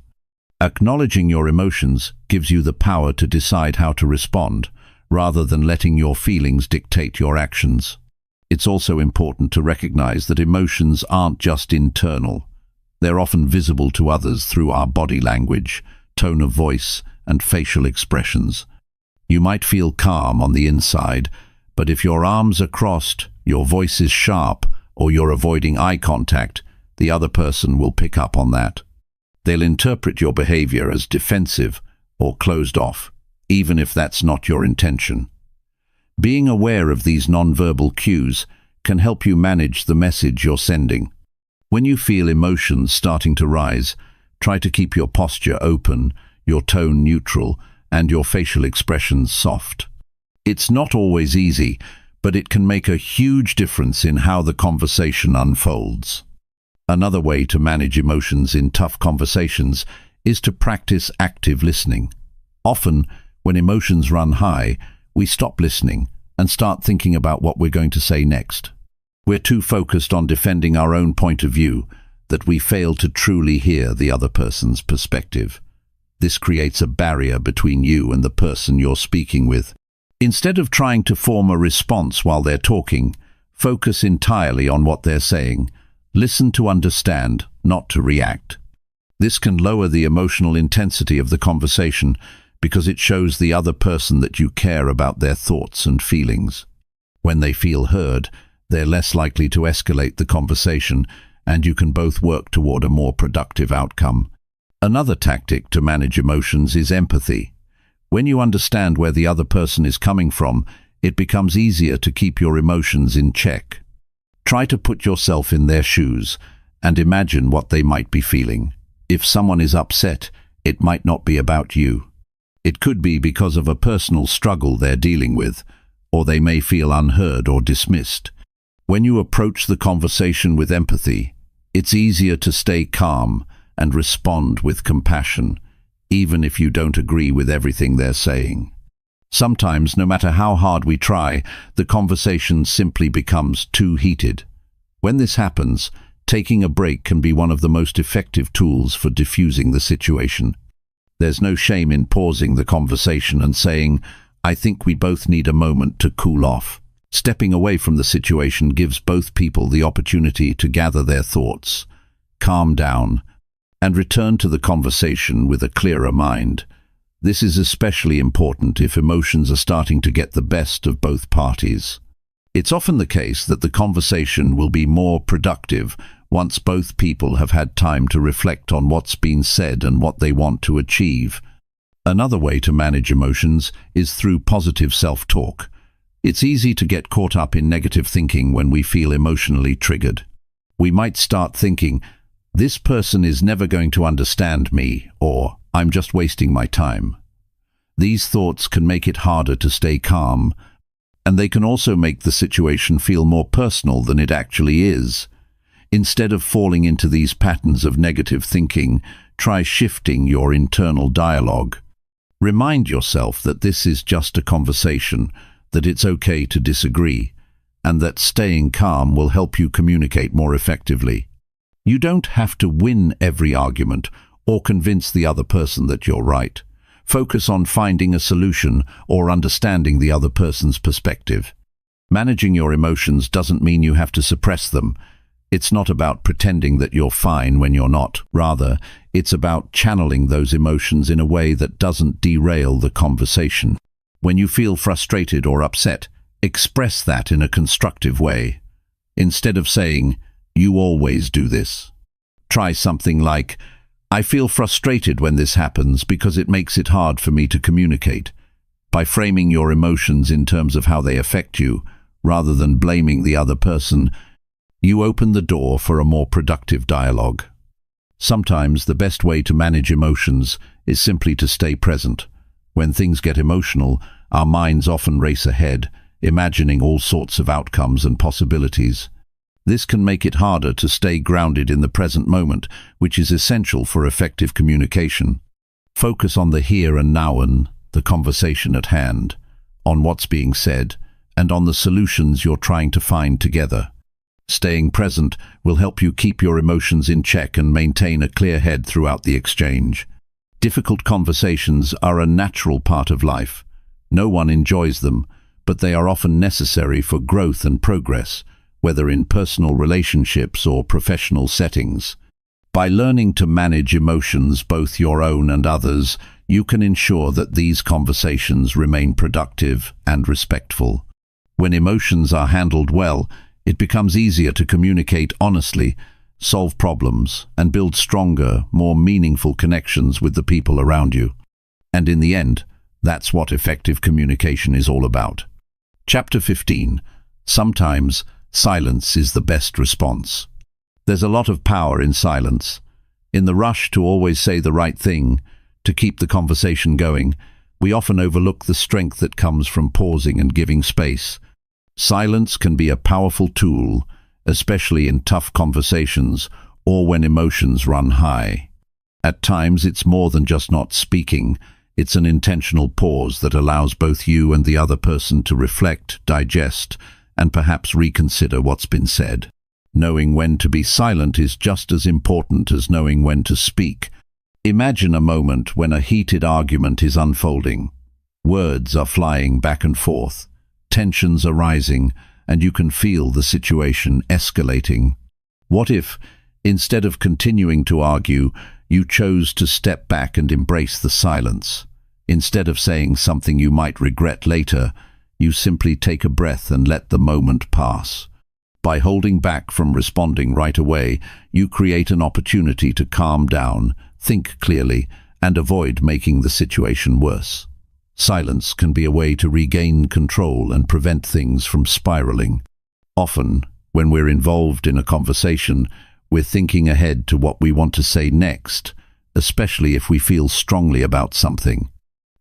Acknowledging your emotions gives you the power to decide how to respond, rather than letting your feelings dictate your actions. It's also important to recognize that emotions aren't just internal. They're often visible to others through our body language, tone of voice, and facial expressions. You might feel calm on the inside, but if your arms are crossed, your voice is sharp, or you're avoiding eye contact, the other person will pick up on that. They'll interpret your behavior as defensive or closed off, even if that's not your intention. Being aware of these nonverbal cues can help you manage the message you're sending. When you feel emotions starting to rise, try to keep your posture open, your tone neutral, and your facial expressions soft. It's not always easy, but it can make a huge difference in how the conversation unfolds. Another way to manage emotions in tough conversations is to practice active listening. Often, when emotions run high, we stop listening and start thinking about what we're going to say next. We're too focused on defending our own point of view that we fail to truly hear the other person's perspective. This creates a barrier between you and the person you're speaking with. Instead of trying to form a response while they're talking, focus entirely on what they're saying. Listen to understand, not to react. This can lower the emotional intensity of the conversation because it shows the other person that you care about their thoughts and feelings. When they feel heard, they're less likely to escalate the conversation, and you can both work toward a more productive outcome. Another tactic to manage emotions is empathy. When you understand where the other person is coming from, it becomes easier to keep your emotions in check. Try to put yourself in their shoes and imagine what they might be feeling. If someone is upset, it might not be about you. It could be because of a personal struggle they're dealing with, or they may feel unheard or dismissed. When you approach the conversation with empathy, it's easier to stay calm and respond with compassion. even if you don't agree with everything they're saying. Sometimes, no matter how hard we try, the conversation simply becomes too heated. When this happens, taking a break can be one of the most effective tools for diffusing the situation. There's no shame in pausing the conversation and saying, "I think we both need a moment to cool off." Stepping away from the situation gives both people the opportunity to gather their thoughts, calm down, and return to the conversation with a clearer mind. This is especially important if emotions are starting to get the best of both parties. It's often the case that the conversation will be more productive once both people have had time to reflect on what's been said and what they want to achieve. Another way to manage emotions is through positive self-talk. It's easy to get caught up in negative thinking when we feel emotionally triggered. We might start thinking, "This person is never going to understand me," or "I'm just wasting my time." These thoughts can make it harder to stay calm, and they can also make the situation feel more personal than it actually is. Instead of falling into these patterns of negative thinking, try shifting your internal dialogue. Remind yourself that this is just a conversation, that it's okay to disagree, and that staying calm will help you communicate more effectively. You don't have to win every argument or convince the other person that you're right. Focus on finding a solution or understanding the other person's perspective. Managing your emotions doesn't mean you have to suppress them. It's not about pretending that you're fine when you're not. Rather, it's about channeling those emotions in a way that doesn't derail the conversation. When you feel frustrated or upset, express that in a constructive way. Instead of saying, "You always do this," try something like, "I feel frustrated when this happens because it makes it hard for me to communicate." By framing your emotions in terms of how they affect you, rather than blaming the other person, you open the door for a more productive dialogue. Sometimes the best way to manage emotions is simply to stay present. When things get emotional, our minds often race ahead, imagining all sorts of outcomes and possibilities. This can make it harder to stay grounded in the present moment, which is essential for effective communication. Focus on the here and now and the conversation at hand, on what's being said, and on the solutions you're trying to find together. Staying present will help you keep your emotions in check and maintain a clear head throughout the exchange. Difficult conversations are a natural part of life. No one enjoys them, but they are often necessary for growth and progress, whether in personal relationships or professional settings. By learning to manage emotions, both your own and others, you can ensure that these conversations remain productive and respectful. When emotions are handled well, it becomes easier to communicate honestly, solve problems, and build stronger, more meaningful connections with the people around you. And in the end, that's what effective communication is all about. Chapter 15. Sometimes silence is the best response. There's a lot of power in silence. In the rush to always say the right thing, to keep the conversation going, we often overlook the strength that comes from pausing and giving space. Silence can be a powerful tool, especially in tough conversations or when emotions run high. At times, it's more than just not speaking. It's an intentional pause that allows both you and the other person to reflect, digest, and perhaps reconsider what's been said. Knowing when to be silent is just as important as knowing when to speak. Imagine a moment when a heated argument is unfolding. Words are flying back and forth. Tensions are rising, and you can feel the situation escalating. What if, instead of continuing to argue, you chose to step back and embrace the silence? Instead of saying something you might regret later, you simply take a breath and let the moment pass. By holding back from responding right away, you create an opportunity to calm down, think clearly, and avoid making the situation worse. Silence can be a way to regain control and prevent things from spiraling. Often, when we're involved in a conversation, we're thinking ahead to what we want to say next, especially if we feel strongly about something.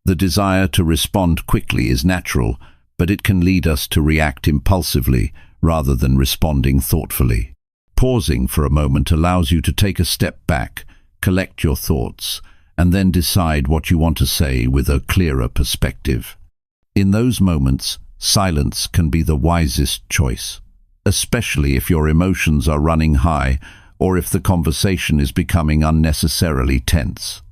The desire to respond quickly is natural, but it can lead us to react impulsively rather than responding thoughtfully. Pausing for a moment allows you to take a step back, collect your thoughts, and then decide what you want to say with a clearer perspective. In those moments, silence can be the wisest choice, especially if your emotions are running high or if the conversation is becoming unnecessarily tense.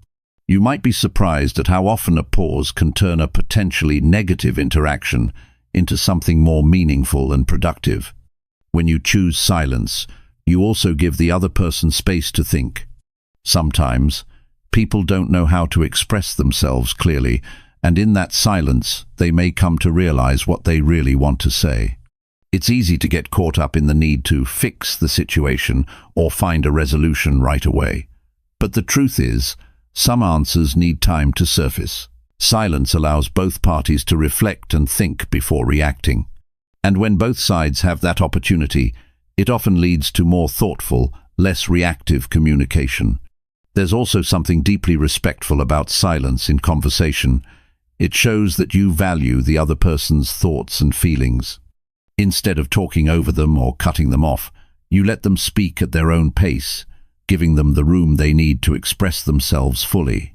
You might be surprised at how often a pause can turn a potentially negative interaction into something more meaningful and productive. When you choose silence, you also give the other person space to think. Sometimes, people don't know how to express themselves clearly, and in that silence, they may come to realize what they really want to say. It's easy to get caught up in the need to fix the situation or find a resolution right away. But the truth is, some answers need time to surface. Silence allows both parties to reflect and think before reacting. And when both sides have that opportunity, it often leads to more thoughtful, less reactive communication. There's also something deeply respectful about silence in conversation. It shows that you value the other person's thoughts and feelings. Instead of talking over them or cutting them off, you let them speak at their own pace, giving them the room they need to express themselves fully.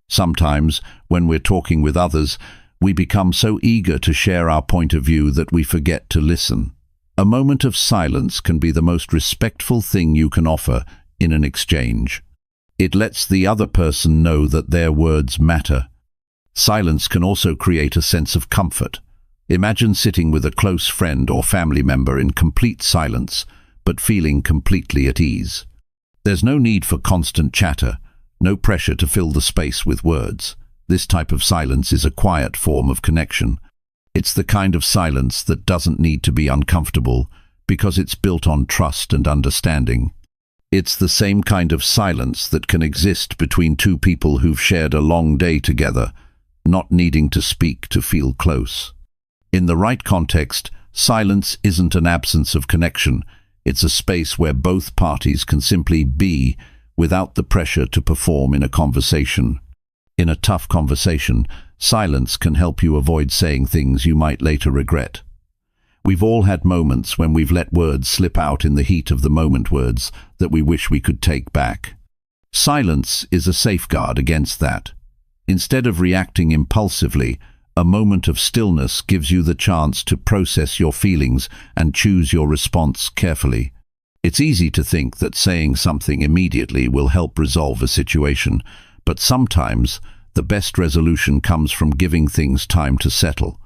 Sometimes, when we're talking with others, we become so eager to share our point of view that we forget to listen. A moment of silence can be the most respectful thing you can offer in an exchange. It lets the other person know that their words matter. Silence can also create a sense of comfort. Imagine sitting with a close friend or family member in complete silence, but feeling completely at ease. There's no need for constant chatter, no pressure to fill the space with words. This type of silence is a quiet form of connection. It's the kind of silence that doesn't need to be uncomfortable because it's built on trust and understanding. It's the same kind of silence that can exist between two people who've shared a long day together, not needing to speak to feel close. In the right context, silence isn't an absence of connection. It's a space where both parties can simply be without the pressure to perform in a conversation. In a tough conversation, silence can help you avoid saying things you might later regret. We've all had moments when we've let words slip out in the heat of the moment, words that we wish we could take back. Silence is a safeguard against that. Instead of reacting impulsively, a moment of stillness gives you the chance to process your feelings and choose your response carefully. It's easy to think that saying something immediately will help resolve a situation, but sometimes the best resolution comes from giving things time to settle.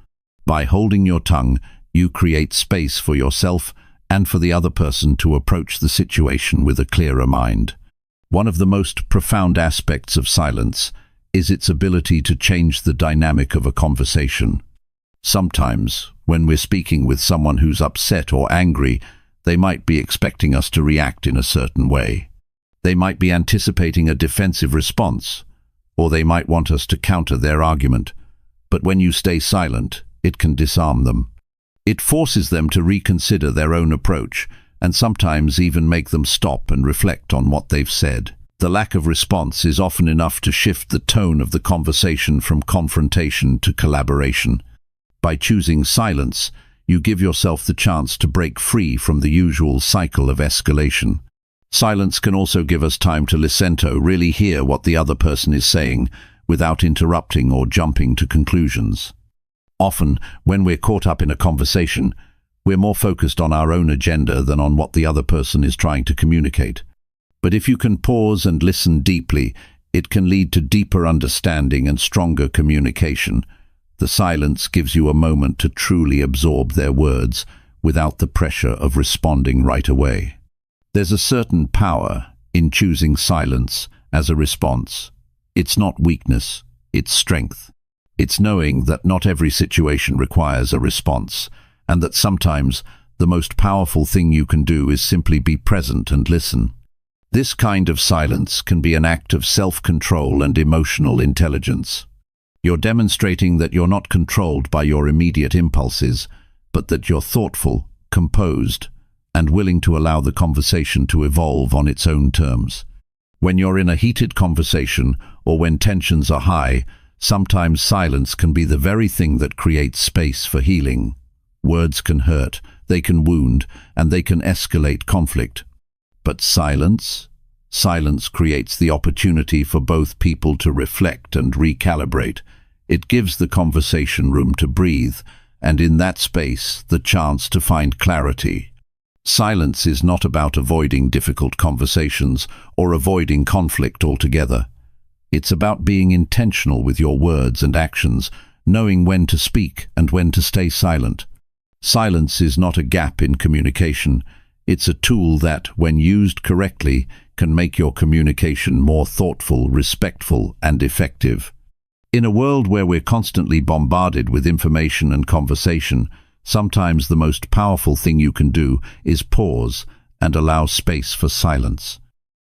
By holding your tongue, you create space for yourself and for the other person to approach the situation with a clearer mind. One of the most profound aspects of silence is its ability to change the dynamic of a conversation. Sometimes, when we're speaking with someone who's upset or angry, they might be expecting us to react in a certain way. They might be anticipating a defensive response, or they might want us to counter their argument. But when you stay silent, it can disarm them. It forces them to reconsider their own approach, and sometimes even make them stop and reflect on what they've said. The lack of response is often enough to shift the tone of the conversation from confrontation to collaboration. By choosing silence, you give yourself the chance to break free from the usual cycle of escalation. Silence can also give us time to listen, to really hear what the other person is saying, without interrupting or jumping to conclusions. Often, when we're caught up in a conversation, we're more focused on our own agenda than on what the other person is trying to communicate. But if you can pause and listen deeply, it can lead to deeper understanding and stronger communication. The silence gives you a moment to truly absorb their words without the pressure of responding right away. There's a certain power in choosing silence as a response. It's not weakness, it's strength. It's knowing that not every situation requires a response, and that sometimes the most powerful thing you can do is simply be present and listen. This kind of silence can be an act of self-control and emotional intelligence. You're demonstrating that you're not controlled by your immediate impulses, but that you're thoughtful, composed, and willing to allow the conversation to evolve on its own terms. When you're in a heated conversation or when tensions are high, sometimes silence can be the very thing that creates space for healing. Words can hurt, they can wound, and they can escalate conflict. But silence Silence creates the opportunity for both people to reflect and recalibrate. It gives the conversation room to breathe, and in that space, the chance to find clarity. Silence is not about avoiding difficult conversations or avoiding conflict altogether. It's about being intentional with your words and actions, knowing when to speak and when to stay silent. Silence is not a gap in communication. It's a tool that, when used correctly, can make your communication more thoughtful, respectful, and effective. In a world where we're constantly bombarded with information and conversation, sometimes the most powerful thing you can do is pause and allow space for silence.